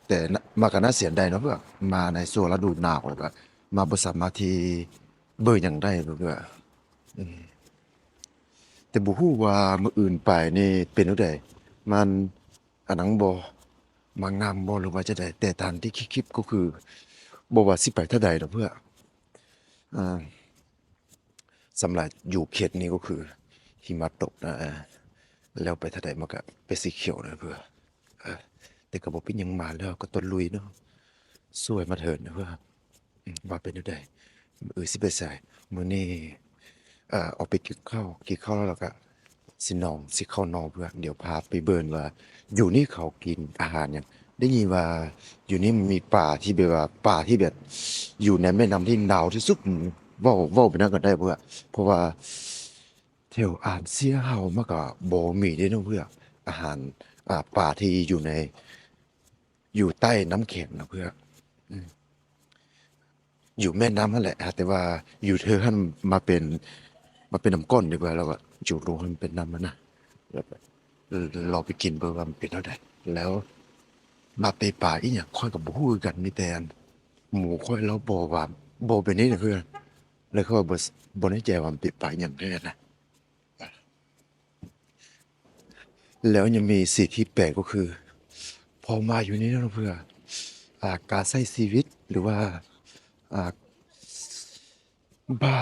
แต่มาก็น่าเสียดายเนาะเพื่อมาในช่วงฤดูหนาวแล้วก็มาบ่สามารถที่เบิ่งหยังได้เพื่ออืมแต่ แต่บ่ฮู้ว่ามื้ออื่นไปนี่เป็นจั่งใดมันอันนั้นบ่มางามบ่หรือว่าจะได้แต่ตามที่คิดก็คือบ่ว่าสิไปเท่าใดดอกเพื่ออ่าสำหรับอยู่เขตนี้ก็คือหิมะตกนะแล้วไปเท่าใดมันก็เป็นสีเขียวนะเพื่อเออแต่ก็บ่เป็นหยังมาแล้วก็ต้นลุยเนาะสวยมาเถิดนะเพื่อว่าเป็นจั่งใดสิไปไสมื้อนี้ออกไปกินข้าวแล้วก็สิเข้านอนเพื่อเดี๋ยวพาไปเบิ่งว่าอยู่นี่เขากินอาหารหยังได้ยินว่าอยู่นี่มันมีป่าที่แบบว่าป่าที่แบบอยู่ในแม่น้ำที่หนาวที่สุดเว้าไปนั่นก็ได้เพื่อเพราะว่าแถวอ่านเสียเฮามันก็บ่มีเด้เนาะเพื่ออาหารป่าที่อยู่ใต้น้ำแข็งนะเพื่ออืมอยู่แม่น้ำนั่นแหละแต่ว่าอยู่เทิงหั้นมาเป็นน้ำก้นดีกว่าแล้วก็อยู่ตรงให้มันเป็นน้ำมันนะแล้วก็เราไปกินเบิ่งว่ามันเป็นเท่าใดแล้วมาไปป่าอีหยังข้อยก็บ่ฮู้คือกันมีแต่อันหมู่ข้อยเราบอกว่าบ่เป็นนี่นะเพื่อนเลยเขาว่าบ่แน่ใจว่ามันเป็นป่าอิหยังแท้นะแล้วยังมีสิ่งที่แปลกก็คือ พอมาอยู่นี่นะเพื่อนการใช้ชีวิตหรือว่าอ่า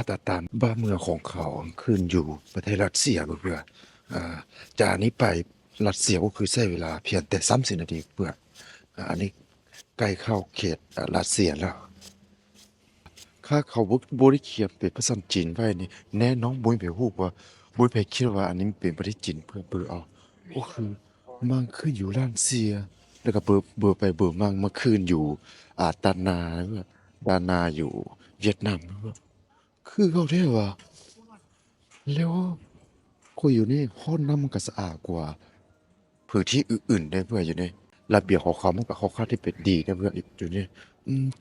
ต่างๆบ้านเมืองของเขาขึ้นอยู่ประเทศรัสเซียเพื่อจากนี้ไปรัสเซียก็คือใช้เวลาเพียงแต่30นาทีเพื่ออันนี้ใกล้เข้าเขตรัสเซียแล้วถ้าเขาบ่ได้เขียนเป็นภาษาจีนไว้นี่แน่นอนบ่มีไผฮู้ว่าบ่มีไผคิดว่าอันนี้มันเป็นประเทศจีนเพื่อเบิ่งเอาก็คือมันขึ้นอยู่รัสเซียแล้วก็เบิ่งไปเบิ่งมามันขึ้นอยู่ดานนาเพื่อดานนาอยู่เวียดนามเพื่อ คือเขาแท้ว่าแล้วคนอยู่นี่ห้องน้ำมันก็สะอาดกว่าพื้นที่อื่นๆได้เพื่ออยู่นี่ระเบียบของเขามันก็ค่อนข้างที่เป็นดีนะเพื่ออยู่นี่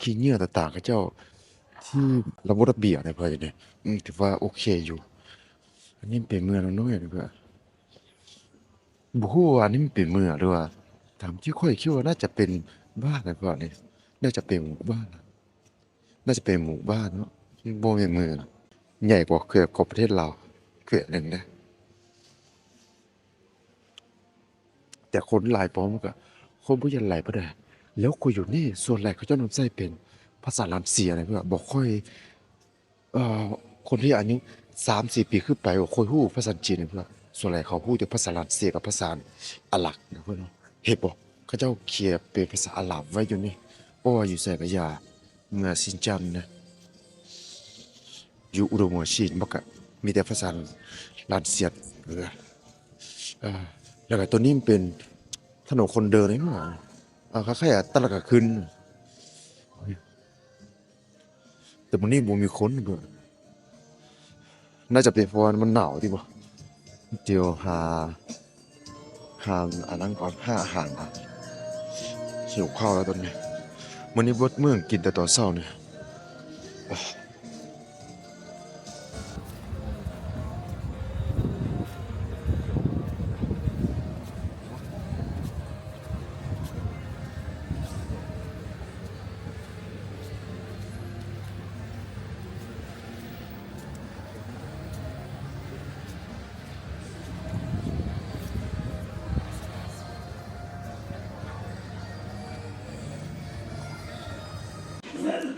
ขี้เหงื่อต่างๆเขาเจ้าที่ระเบียบนะเพื่ออยู่นี่ถือว่าโอเคอยู่อันนี้เป็นเมืองน้อยๆนะเพื่อบ่ฮู้ว่าอันนี้มันเป็นเมืองหรือว่าตามที่ข้อยคิดว่าน่าจะเป็นบ้านนะเพื่อนี่น่าจะเป็นหมู่บ้านน่าจะเป็นหมู่บ้านเนาะบ่แม่นเมืองใหญ่กว่าเกือบของประเทศลาวเกือบหนึ่งนะแต่คนหลายปอมันก็คนบ่ใหญ่หลายปานใดแล้วคนอยู่นี่ส่วนใหญ่เขาจะนำใช้เป็นภาษารัสเซียนะเพื่อบ่ค่อยเอ่อคนที่อายุ3-4 ปีขึ้นไปบ่ค่อยฮู้ภาษาจีนนะเพื่อส่วนใหญ่เขาฮู้แต่ภาษารัสเซียกับภาษาอาหรับนะเพื่อนเนาะเฮ็ดบ่เขาเจ้าเขียนเป็นภาษาอาหรับไว้อยู่นี่เพราะว่าอยู่ไสก็อย่าเมื่อซินจันนะอยู่อุดมหัวชีนมันก็มีแต่ภาษารัสเซียเออแล้วก็ตัวนี้มันเป็นถนนคนเดินนี่หว่าคล้ายๆตลาดกลางคืนแต่มื้อนี้บ่มีคนเด้อน่าจะเป็นเพราะว่ามันหนาวติบ่เดี๋ยวหาอันนั้นก่อนหาอาหารหิวข้าวแล้วตอนนี้มื้อนี้เบิดมื้อกินแต่ตอนเช้านี่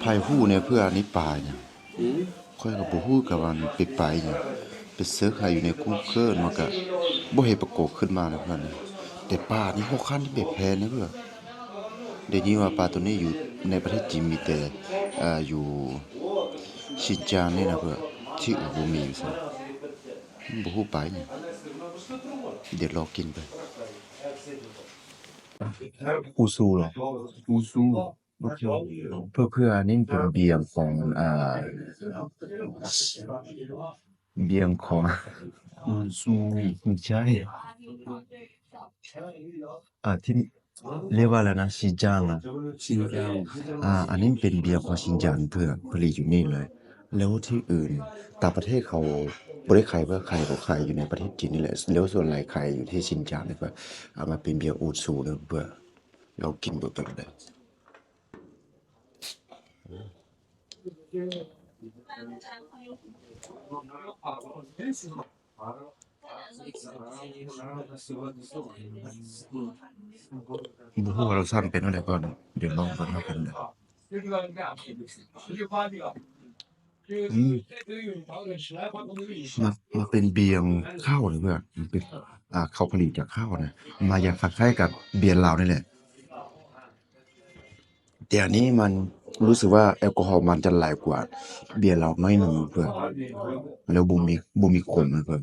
ไผฮู้เนี่ยเพื่ออันนี้ปลาหยังข้อยก็บ่ฮู้กับว่ามันเป็นปลาอิหยังไปเสิร์ชหาอยู่ใน Google มันก็บ่เห็นปรากฏขึ้นมานะเพื่อนแต่ปลานี่ค่อนข้างที่แบบแพงนะเพื่อนเดี๋ยวนี้ว่าปลาตัวนี้อยู่ในประเทศจีนมีแต่อยู่ชินจางนี่นะเพื่อนที่อื่นบ่มีซั่นบ่ฮู้ปลาอิหยังเดี๋ยวรอกินไปอูซูเหรออูซูเพื่ออันนี้เป็นเบียงของเบียงของซูไม่ใช่ที่เรียกว่าอะไรนะชินจางอันนี้เป็นเบียร์ของชินจางเพื่อผลิตอยู่นี่เลยแล้วที่อื่นต่างประเทศเขาบ่ได้ขายเพื่อขายเขาขายอยู่ในประเทศจีนนี่แหละแล้วส่วนใหญ่ขายอยู่ที่ชินจางนี่เพื่อเอามาเป็นเบียร์อูซูเด้อเพื่อเรากินเบิ่งไปได้ บ่ฮู้ว่ารสชาติเป็นจั่งใดก่อนเดี๋ยวลองก่อนแล้วกันเด้ออืมมันเป็นเบียร์ข้าวเลยเพื่อนมันเป็นเขาผลิตจากข้าวนะมาอย่างคล้ายๆกับเบียร์ลาวนี่แหละแต่อันนี้มันรู้สึกว่าแอลกอฮอล์มันจะหลายกว่าเบียร์ลาวน้อยหนึ่งเพื่อนแล้วบ่มีขมเพื่อน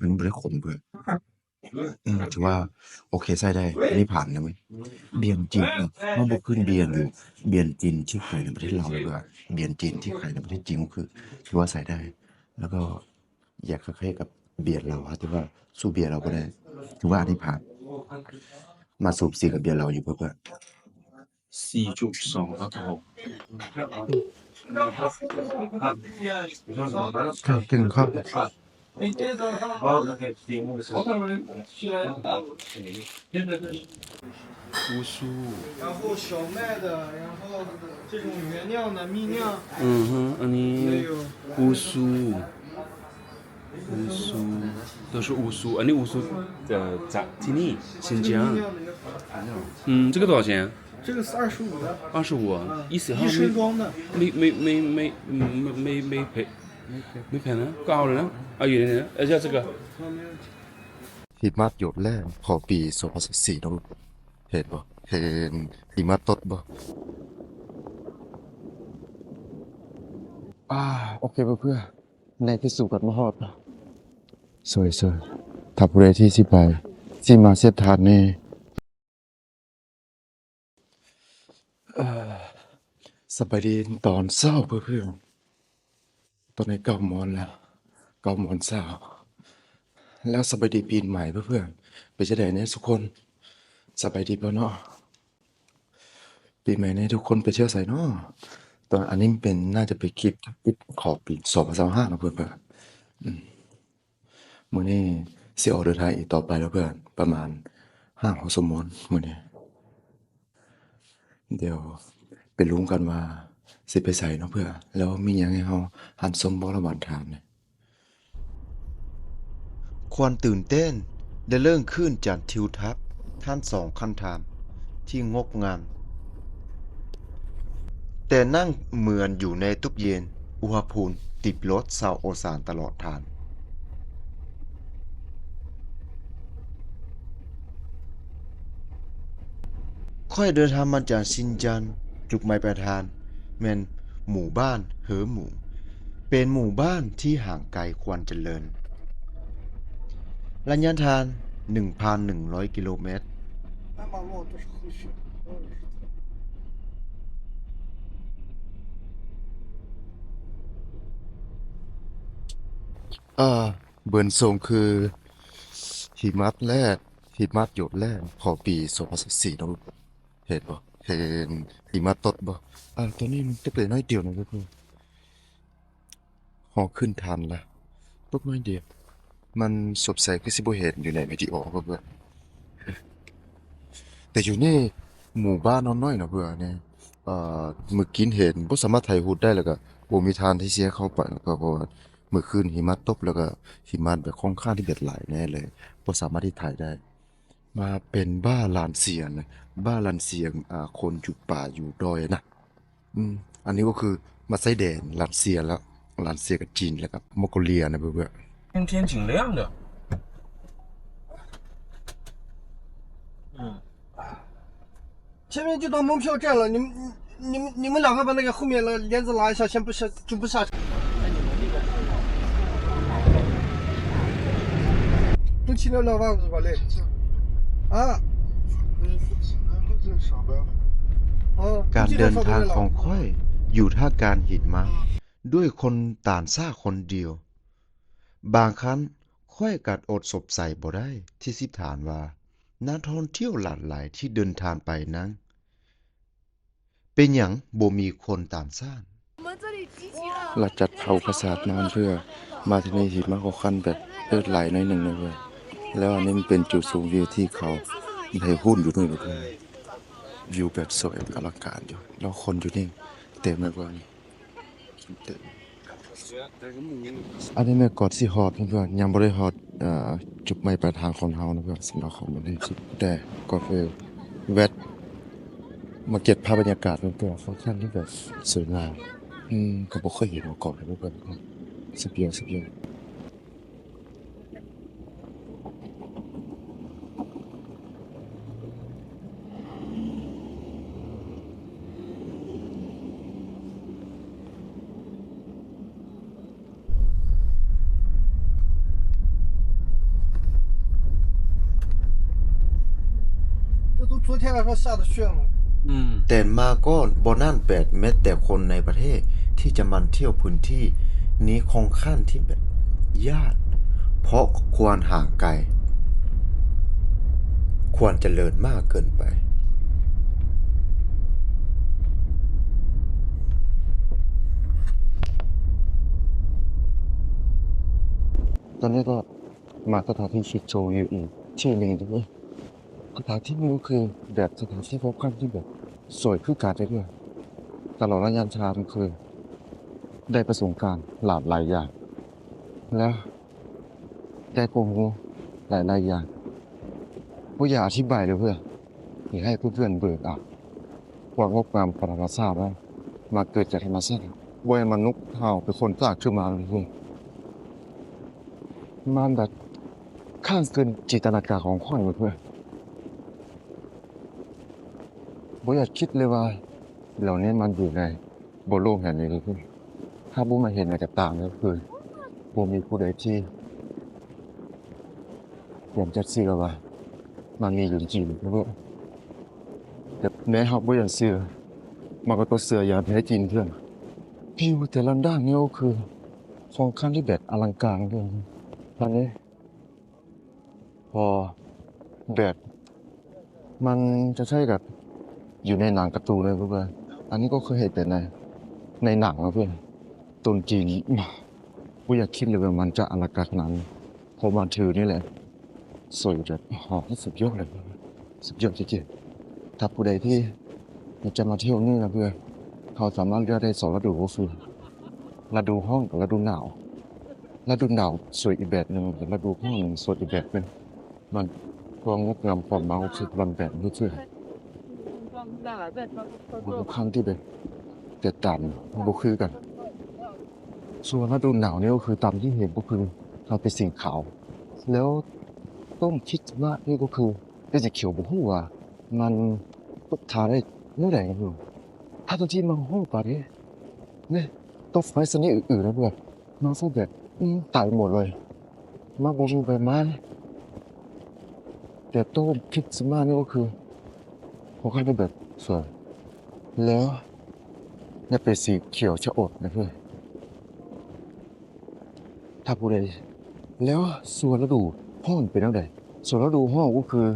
มันบ่ได้ขมเพื่อนถือว่าโอเคใช้ได้อันนี้ผ่านนะเว้ยเบียร์จีนมันบ่ขึ้นเบียร์อยู่เบียร์จีนที่ขายในประเทศลาวเลยเพื่อนเบียร์จีนที่ขายในประเทศจีนก็คือถือว่าใช้ได้ แล้วก็อยากคล้ายๆกับเบียร์เราถือว่าสู้เบียร์เราบ่ได้ถือว่าอันนี้ผ่านมาสูบสีกับเบียร์เราอยู่เพื่อน 4.2แล้วก็กินข้าว乌苏，然后小麦的，然后这种原酿的蜜酿，嗯哼，安尼有乌苏，乌苏都是乌苏，安尼乌苏在ที่นี่新疆，这个多少钱？这个是25的25，意思好，1升装的。没赔呢，高了呢，啊有的呢，而且这个หิมะหยดแรกของปี2014ต้องเห็นบ่เห็นหิมะตดบ่โอเคเพื่อนๆในที่สุดก็มาฮอดแล้วสวยๆถ้าผู้ใดที่สิไปสิมาเส้นทางนี้สบายดีตอนเช้าเพื่อนๆตอนนี้9 โมงแล้ว9 โมงเช้าแล้วสบายดีปีใหม่เพื่อนๆไปจะได้เนี่ยทุกคนสบายดีป่ะเนาะปีใหม่นี้ทุกคนไปเที่ยวไสเนาะตอนอันนี้เป็นน่าจะไปคลิปขอปี2025นะเพื่อนๆมื้อนี้สิออกเดินทางอีกต่อไปแล้วเพื่อนประมาณ5-6 ชั่วโมงมื้อนี้เดี๋ยวไปลุ้นกันว่าสิไปไสเนาะเพื่อนแล้วมีหยังให้เฮาหันสมบ่ระหว่างทางเนี่ยความตื่นเต้นได้เริ่มขึ้นจากทิวทัศน์ทั้ง2คันธามที่งดงามแต่นั่งเหมือนอยู่ในตู้เย็นอุณหภูมิติดลบ20 องศาตลอดทางค่อยเดินทางมาจากซินจันจุดหมายปลายทางแม่นหมู่บ้านเหอหมู่เป็นหมู่บ้านที่ห่างไกลความเจริญระยะทาง 1,100 กิโลเมตรเบิร์นทรงคือหิมะแรกหิมะหยดแรกของปี2014เนาะเห็นบ่เห็นหิมะตดบ่ตัวนี้มันตกเลยน้อยเดียวนะเพื่อนๆหอขึ้นทันละตกน้อยเดียวมันสดใสคือสิบ่เห็นอยู่ในวิดีโอเพื่อนๆแต่อยู่ในหมู่บ้านน้อยๆนะเพื่อนเนี่ยเมื่อกี้เห็นบ่สามารถถ่ายรูปได้แล้วก็บ่มีทางที่เสียเข้าไปแล้วก็เพราะว่าเมื่อคืนหิมะตกแล้วก็หิมะแบบค่อนข้างที่หลายแน่เลยบ่สามารถที่ถ่ายได้มาเป็นบ้านลานเสียงบ้านลานเสียงคนอยู่ป่าอยู่ดอยนะอันนี้ก็คือมาไซแดนลานเสียแล้วลานเสียกับจีนแล้วกับมองโกเลียนะเพื่อน天挺亮的。前面就到门票站了，你们两个把那个后面的帘子拉一下，先不下就不下车。都骑了2万5吧嘞？การเดินทางของค่อยอยู่ท่าการหินมาด้วยคนต่างชาติคนเดียวบางครั้งค่อยกัดอดสบใส่บ่ได้ที่สิถานว่านักท่องเที่ยวหลากหลายที่เดินทางไปนั้นเป็นหยังบ่มีคนต่างชาติเราจัดเผาประสาทนอนเพื่อมาที่นี่หิมะก็คันแบบเลือดไหลหน่อยหนึ่งนะเว้ยแล้วอันนี้มันเป็นจุดชมวิวที่เขาให้หุ้นอยู่ด้วยเลยวิวแบบสวยอลังการอยู่แล้วคนอยู่นี่เต็มเลยเว้ยเต็ม อันนี้แม่กอดสิฮอดเพื่อนยังบ่ได้ฮอดจุดหมายปลายทางของเฮานะเพื่อนสำหรับของมันที่แต่ก็คือแวะมาเก็บภาพบรรยากาศเพื่อนๆค่อนข้างที่แบบสวยงามก็บ่เคยเห็นมาก่อนเลยเพื่อนๆสุดยอดสุดยอด 这都昨天晚上下的雪了。 แต่มาก็บ่นั่นแปดแม้แต่คนในประเทศที่จะมันเที่ยวพื้นที่นี้คงขั้นที่แบบยากเพราะควรห่างไกล ควรเจริญมากเกินไป ตอนนี้ก็มาสถานที่ชิดโชว์อยู่อีกที่หนึ่งด้วยสถานที่นี้ก็คือแบบสถานที่พบกันที่แบบสวยคือการได้ด้วยตลอดระยะทางคือได้ประสบการณ์หลายอย่างแล้วได้ความรู้หลายอย่างว่าอยากอธิบายเลยเพื่อนอยากให้เพื่อนๆเบิกอ่ะความงดงามของธรรมชาติว่ามาเกิดจากธรรมชาติบ่ให้มนุษย์เฮาเป็นคนสร้างขึ้นมาเลยเพื่อน มันแบบข้างเกินจินตนาการของข้อยหมดเพื่อนบ่อยากคิดเลยว่าเหล่านี้มันอยู่ในบนโลกแห่งนี้เลยเพื่อนถ้าบ่มาเห็นในกับตาแล้วคือบ่มีผู้ใดที่อยากจะเชื่อว่ามันมีอยู่จริงนะเพื่อนแต่แม้เราบ่อยากเชื่อมันก็ต้องเชื่ออย่างแท้จริงเพื่อนวิวแต่ละด้านนี่ก็คือค่อนข้างที่แบบอลังการเพื่อน ตอนนี้พอแบบมันจะใช่กับอยู่ในหนังการ์ตูนเลยเพื่อนอันนี้ก็เคยเห็นแต่ในหนังนะเพื่อนตุนจีนกูอยากคิดเลยว่ามันจะอลังการขนาดนั้นพอมาถือนี่แหละสวยแบบสุดยอดเลยสุดยอดจริงๆถ้าผู้ใดที่อยากจะมาเที่ยวนี่นะเพื่อนเขาสามารถเลือกได้2ฤดูก็คือฤดูร้อนกับฤดูหนาวฤดูหนาวสวยอีกแบบหนึ่งแต่ฤดูร้อนสวยอีกแบบเป็นมันความงดงามความเมาคือวันแบบนี้คือมันค่อนข้างที่แบบแตกต่างบ่คือกันส่วนฤดูหนาวนี่ก็คือตามที่เห็นก็คือเราเป็นสีขาวแล้วต้องคิดว่านี่ก็คือเป็นสีเขียวบ่ฮู้ว่ามันตกทาได้เมื่อไหร่กันอยู่ถ้าตอนที่มันห้องปานี้เนี่ยต้องไฟสนิทอื่นๆนะเพื่อนน้องสู้แบบตายหมดเลยมาบ่รู้ไปมาแต่ต้องคิดสมานี่ก็คือพอค่อยเป็นแบบสวยแล้วเนี่ยเป็นสีเขียวชะอดนะเพื่อนถ้าผู้ใดแล้วส่วนฤดูห้องเป็นอะไรส่วนฤดูห้องก็คือ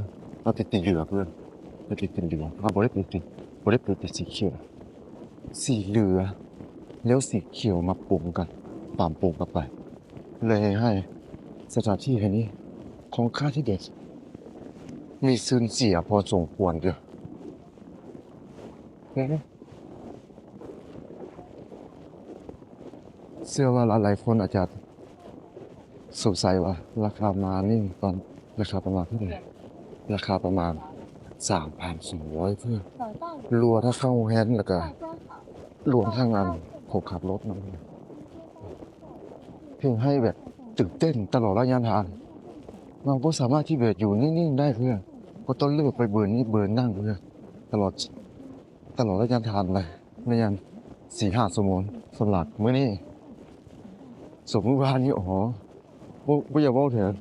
เราติดเหลืองเพื่อนเราติดเหลืองเราบ่ได้เป็นสีเขียวสีเหลืองแล้วสีเขียวมาปนกันปนกันไปเลยให้สถานที่แห่งนี้ของข้าที่เด็ดมีสูญเสียพอสมควรเด้อเชื่อว่าหลายๆคนอาจจะสงสัยว่าราคามานี่ตอนราคาประมาณเท่าไหร่ราคาประมาณ 3,200 เพื่อรวมถ้าเข้าแฮนด์แล้วก็รวมทั้งงานผมขับรถมาเพื่อให้แบบตื่นเต้นตลอดระยะทางเราก็สามารถที่แบบอยู่นิ่งๆได้เพื่อนก็ต้องเลือกไปเบิร์นนี่เบิร์นนั่งเพื่อนตลอดระยะทางเลยในยัน4-5 ชั่วโมงสำหรับมื้อนี้สมมุติว่านี่บ่อยากเว้าเถอะ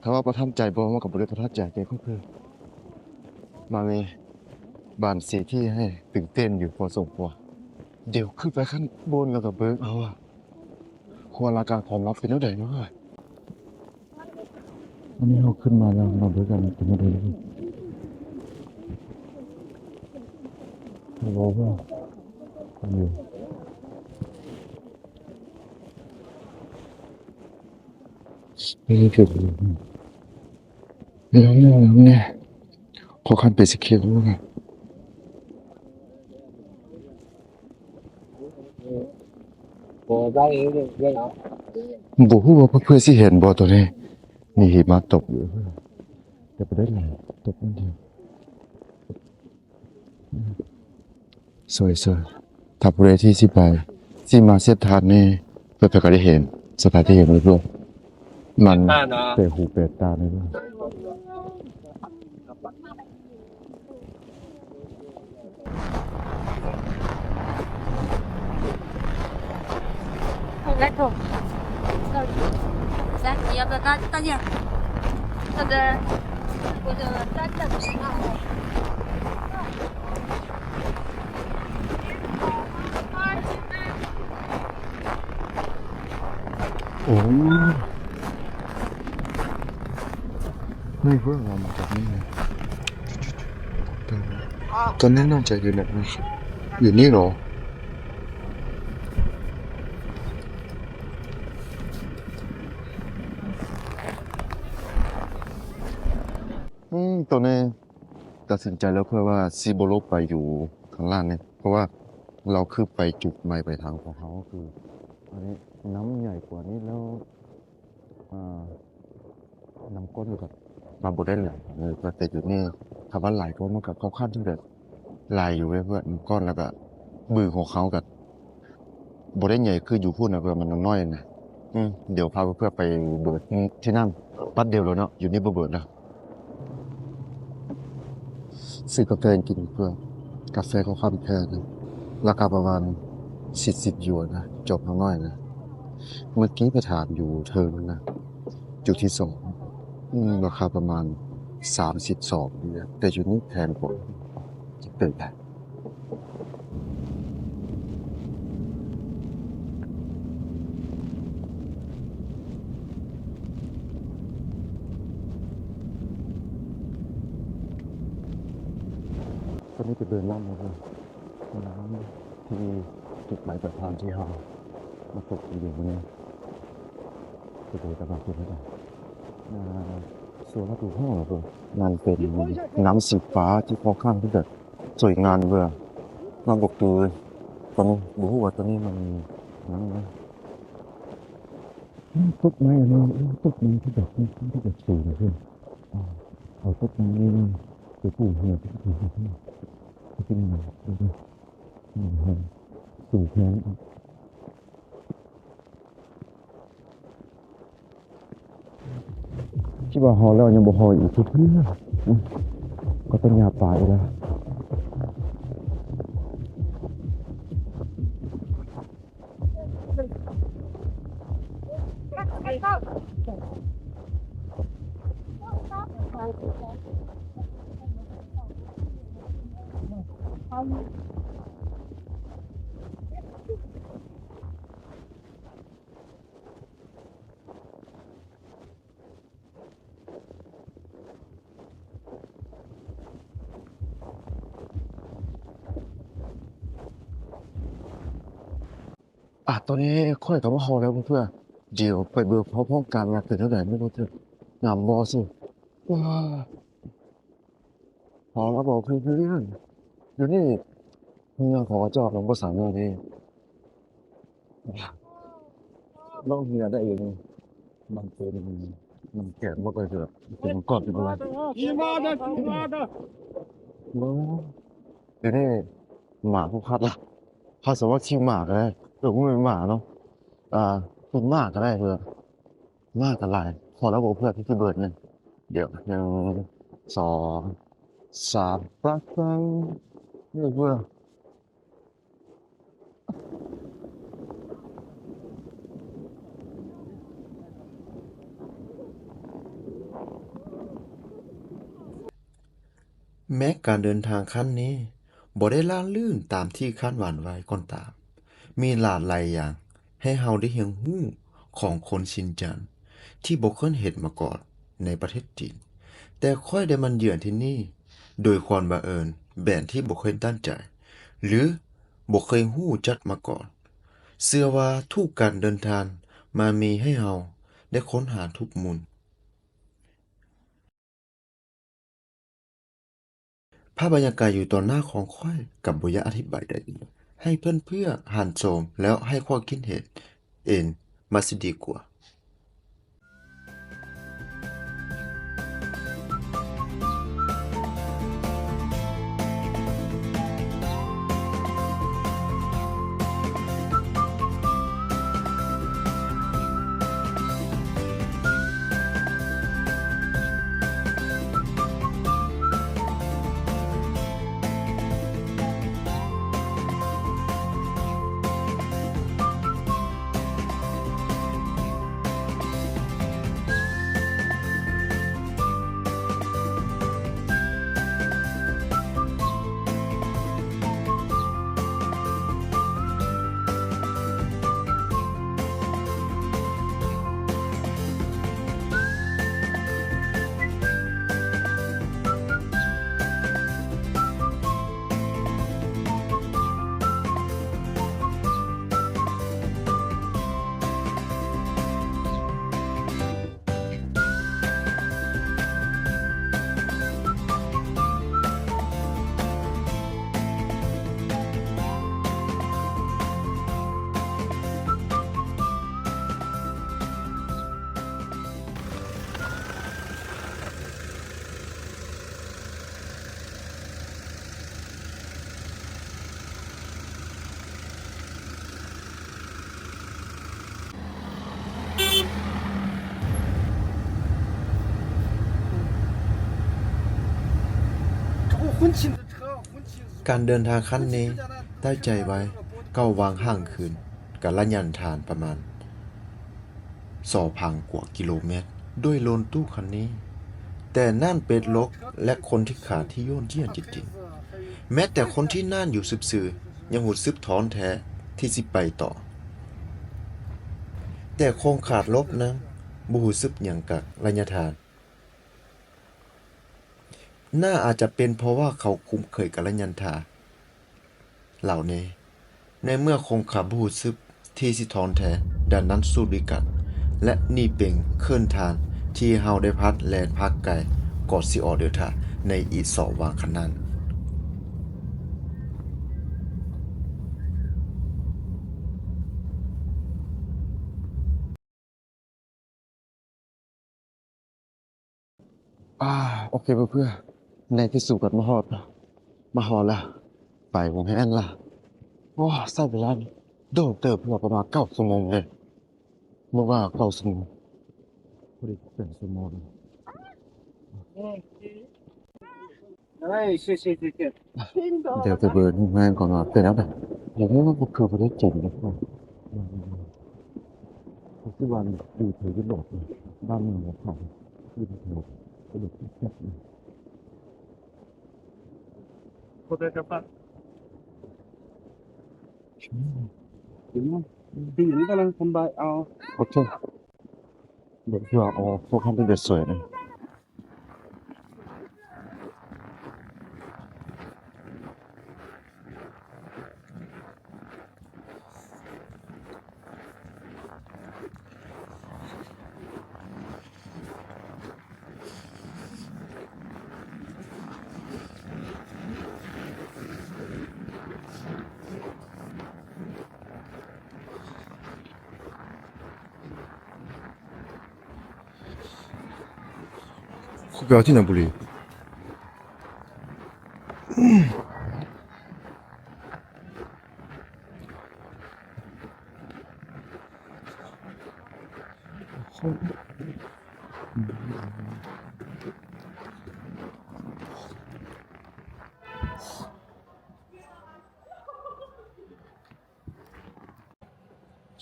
ถ้าว่าประทับใจบ่มันก็บ่ได้ประทับใจแต่ก็คือมามีบ้านสีที่ให้ตื่นเต้นอยู่พอสมควรเดี๋ยวขึ้นไปข้างบนแล้วก็เบิ่งเอาว่าควรราการความลับเป็นเท่าใดเนาะอันนี้เราขึ้นมาแล้วเราเบิ่งกันเป็นเท่าใดเราว่าอยู่นี่คือแล้วเนี่ยขอคันเป็นสีเขียวแล้วไง บ่ฮู้ว่าเพื่อนๆสิเห็นบ่ตัวนี้มีหิมะตกอยู่จะไปได้ไหนตกนิดเดียวสวยๆถ้าผู้ใดที่สิไปสิมาเส้นทางนี้เพื่อนๆก็ได้เห็นสถานที่เห็นเลยเพื่อนมันเปะหูเปะตาเลยเพื่อน 来走，来，你要不要大姐？这个我就单的不行啊。โอ้ไม่เพื่อนเรามาจากนี่เลยตอนนี้น่าจะอยู่ไหนอยู่นี่เหรอตัวนี้ตัดสินใจแล้วเพื่อว่าซีโบโลไปอยู่ข้างล่างเนี่ยเพราะว่าเราคือไปจุดใหม่ไปทางของเขาก็คืออันนี้น้ำใหญ่กว่านี้แล้วน้ำก้นอยู่กับมาบดได้เลยแต่อยู่นี่คำว่าไหลก็มันกับเขาขั้นที่แบบไหลอยู่เว้ยเพื่อนน้ำก้อนแล้วก็บือของเขากับบดได้ใหญ่คืออยู่พูดนะเพื่อนมันน้อยนะเดี๋ยวพาเพื่อนไปเบิดที่นั่นปัดเดียวเลยเนาะอยู่นี่เบิดแล้วซื้อกาแฟกินเพื่อกาแฟเขาค่อนแพงนะราคาประมาณ40หยวนนะจบน้อยนะเมื่อกี้ไปถามอยู่เธอนะจุดที่สองราคาประมาณ32เนี่ยแต่อยู่นี่แพงกว่าจะเป็นไงตอนนี้จะเดินล่ำเลยน้ำที่จุดหมายปลายทางที่เรามาตกอยู่ตรงนี้จะเดินตามจุดนี้ไปส่วนวัตถุห้องเลยนั่นเป็นน้ำสีฟ้าที่พอข้างที่แบบสวยงามเว้ยน้ำบกตูเลยตอนนี้บุหัวตอนนี้มันน้ำนะต้นไม้อันนี้ต้นไม้ที่แบบที่แบบสูงเลยเพื่อนเอาต้นไม้นี่ไปปลูกเนี่ยที่ปลูกที่ที่นี่ดูสูงแค่ที่ว่าฮอแล้วยังบ่ฮออีกทุกเพื่อก็ต้องยาป่าอีกแล้วตอนนี้ค่อยกับว่าฮอแล้วเพื่อนเดี๋ยวไปเบิกพร้อมๆกันนะถึงเท่าไหร่ไม่รู้เถอะงามบอสิว้าฮอแล้วบอกเพื่อนๆอยู่นี่เมืองของจอบหลวงพ่อสามเมืองนี่ลองเฮียได้เองมันเป็นมันแก่มากเลยเถอะเป็นก้อนเป็นอะไรเดี๋ยวนี้หมาเขาคัดละเขาสมมติชิวหมาก็ได้มันเป็นหมาเนาะเป็นหมาก็ได้เพื่อหมากันลายพอแล้วบอกเพื่อนที่เบิร์ดเนี่ยเดี๋ยว1 2 3ปักปังนี่เพื่อแม้การเดินทางครั้งนี้บ่ได้ราบรื่นตามที่คาดหวังไว้ก็ตาม มีหลากหลายอย่างให้เฮาได้เรียนรู้ของคนชินจังที่บ่เคยเห็นมาก่อนในประเทศจีน แต่ค่อยได้มันเยือนที่นี่โดยความบังเอิญแบบที่บ่เคยตั้งใจ หรือบ่เคยรู้จักมาก่อน เชื่อว่าทุกการเดินทางมามีให้เฮาได้ค้นหาทุกมุม ภาพบรรยากาศอยู่ต่อหน้าของข้อยกับบ่อยากอธิบายได้ ให้เพื่อนๆหันโสมแล้วให้ความคิดเห็นเองมาสิดีกว่าการเดินทางครั้งนี้ได้ใจไว้9วางห่างคืนกับระยะทางประมาณ2,000 กว่ากิโลเมตรด้วยรถตู้คันนี้แต่นั่นเป็นลกและคนที่ขาที่โยนเยี่ยนจริงๆแม้แต่คนที่นั่นอยู่ซื่อๆยังหูซึบถอนแท้ที่สิไปต่อแต่คงขาดลบนั้นบ่หูซึบหยังกับระยะทางน่าอาจจะเป็นเพราะว่าเขาคุ้มเคยกับระยะทางเหล่านี้ในเมื่อคงขาดบ่หูซึบที่สิถอนแท้ดังนั้นสู้ด้วยกันและนี่เป็นเคลื่อนทางที่เฮาได้พัดแล่นพักไกลก่อนสิออกเดินทางในอีก2วันข้างหน้าโอเคเพื่อนๆในที่สุดก็มาฮอดแล้วไปวงแฮนล่ะโอ้ใช้เวลาโดนเติบพอประมาณ9ชั่วโมงเลยบ่ว่า9ชั่วโมงบ่ได้เป็นชั่วโมงเดี๋ยวจะเบิร์นงานก่อนว่าเป็นแล้วแบบอย่างนี้ว่าบ่คือบ่ได้จริงนะครับคือวันดูเธอยุโรปบ้านเมืองของเขาคือเธอก็ดูแซ่บPoder capaz. Đúng không? Thì những cái lần không bài ao. โอเคเดี๋ยวพี่ว่าเอาพวกท่านเป็นสวยนะคุณไปเอาที่ไหนบุรี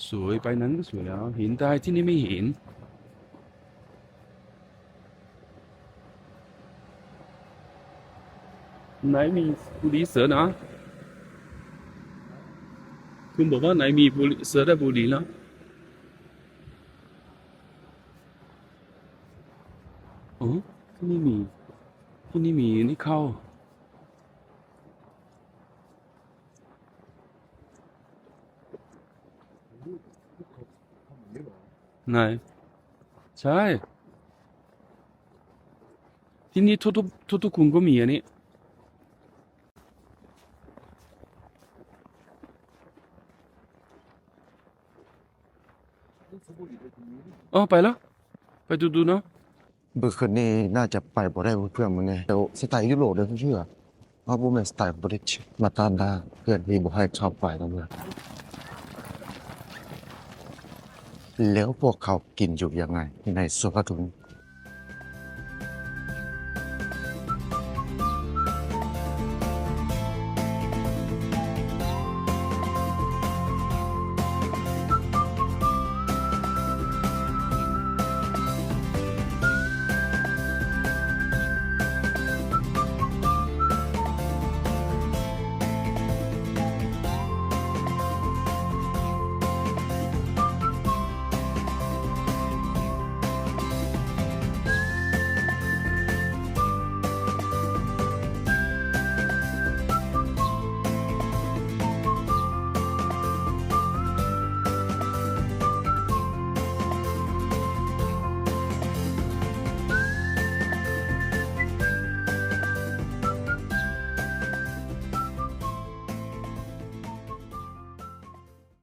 สวยไปนั้นก็สวยแล้วเห็นได้ที่นี่ไม่เห็นไหนมีบุรีเสือนะคุณบอกว่าไหนมีบุรีเสือได้บุรีแล้วอ๋อที่นี่มีนี่เข้าไหนใช่ที่นี่ทุกคนก็มีอันนี้ อ๋อไปแล้วไปดูเนาะ เมื่อคืนนี้น่าจะไปบ่ได้เพื่อนมื้อนี้เดี๋ยวสไตล์ยุโรปเด้อเชื่อเพราะบ่แม่นสไตล์บริตมาต้านได้เพื่อนที่บ่ให้เข้าไปนำแล้วพวกเขากินอยู่ยังไงในสวนกระทุน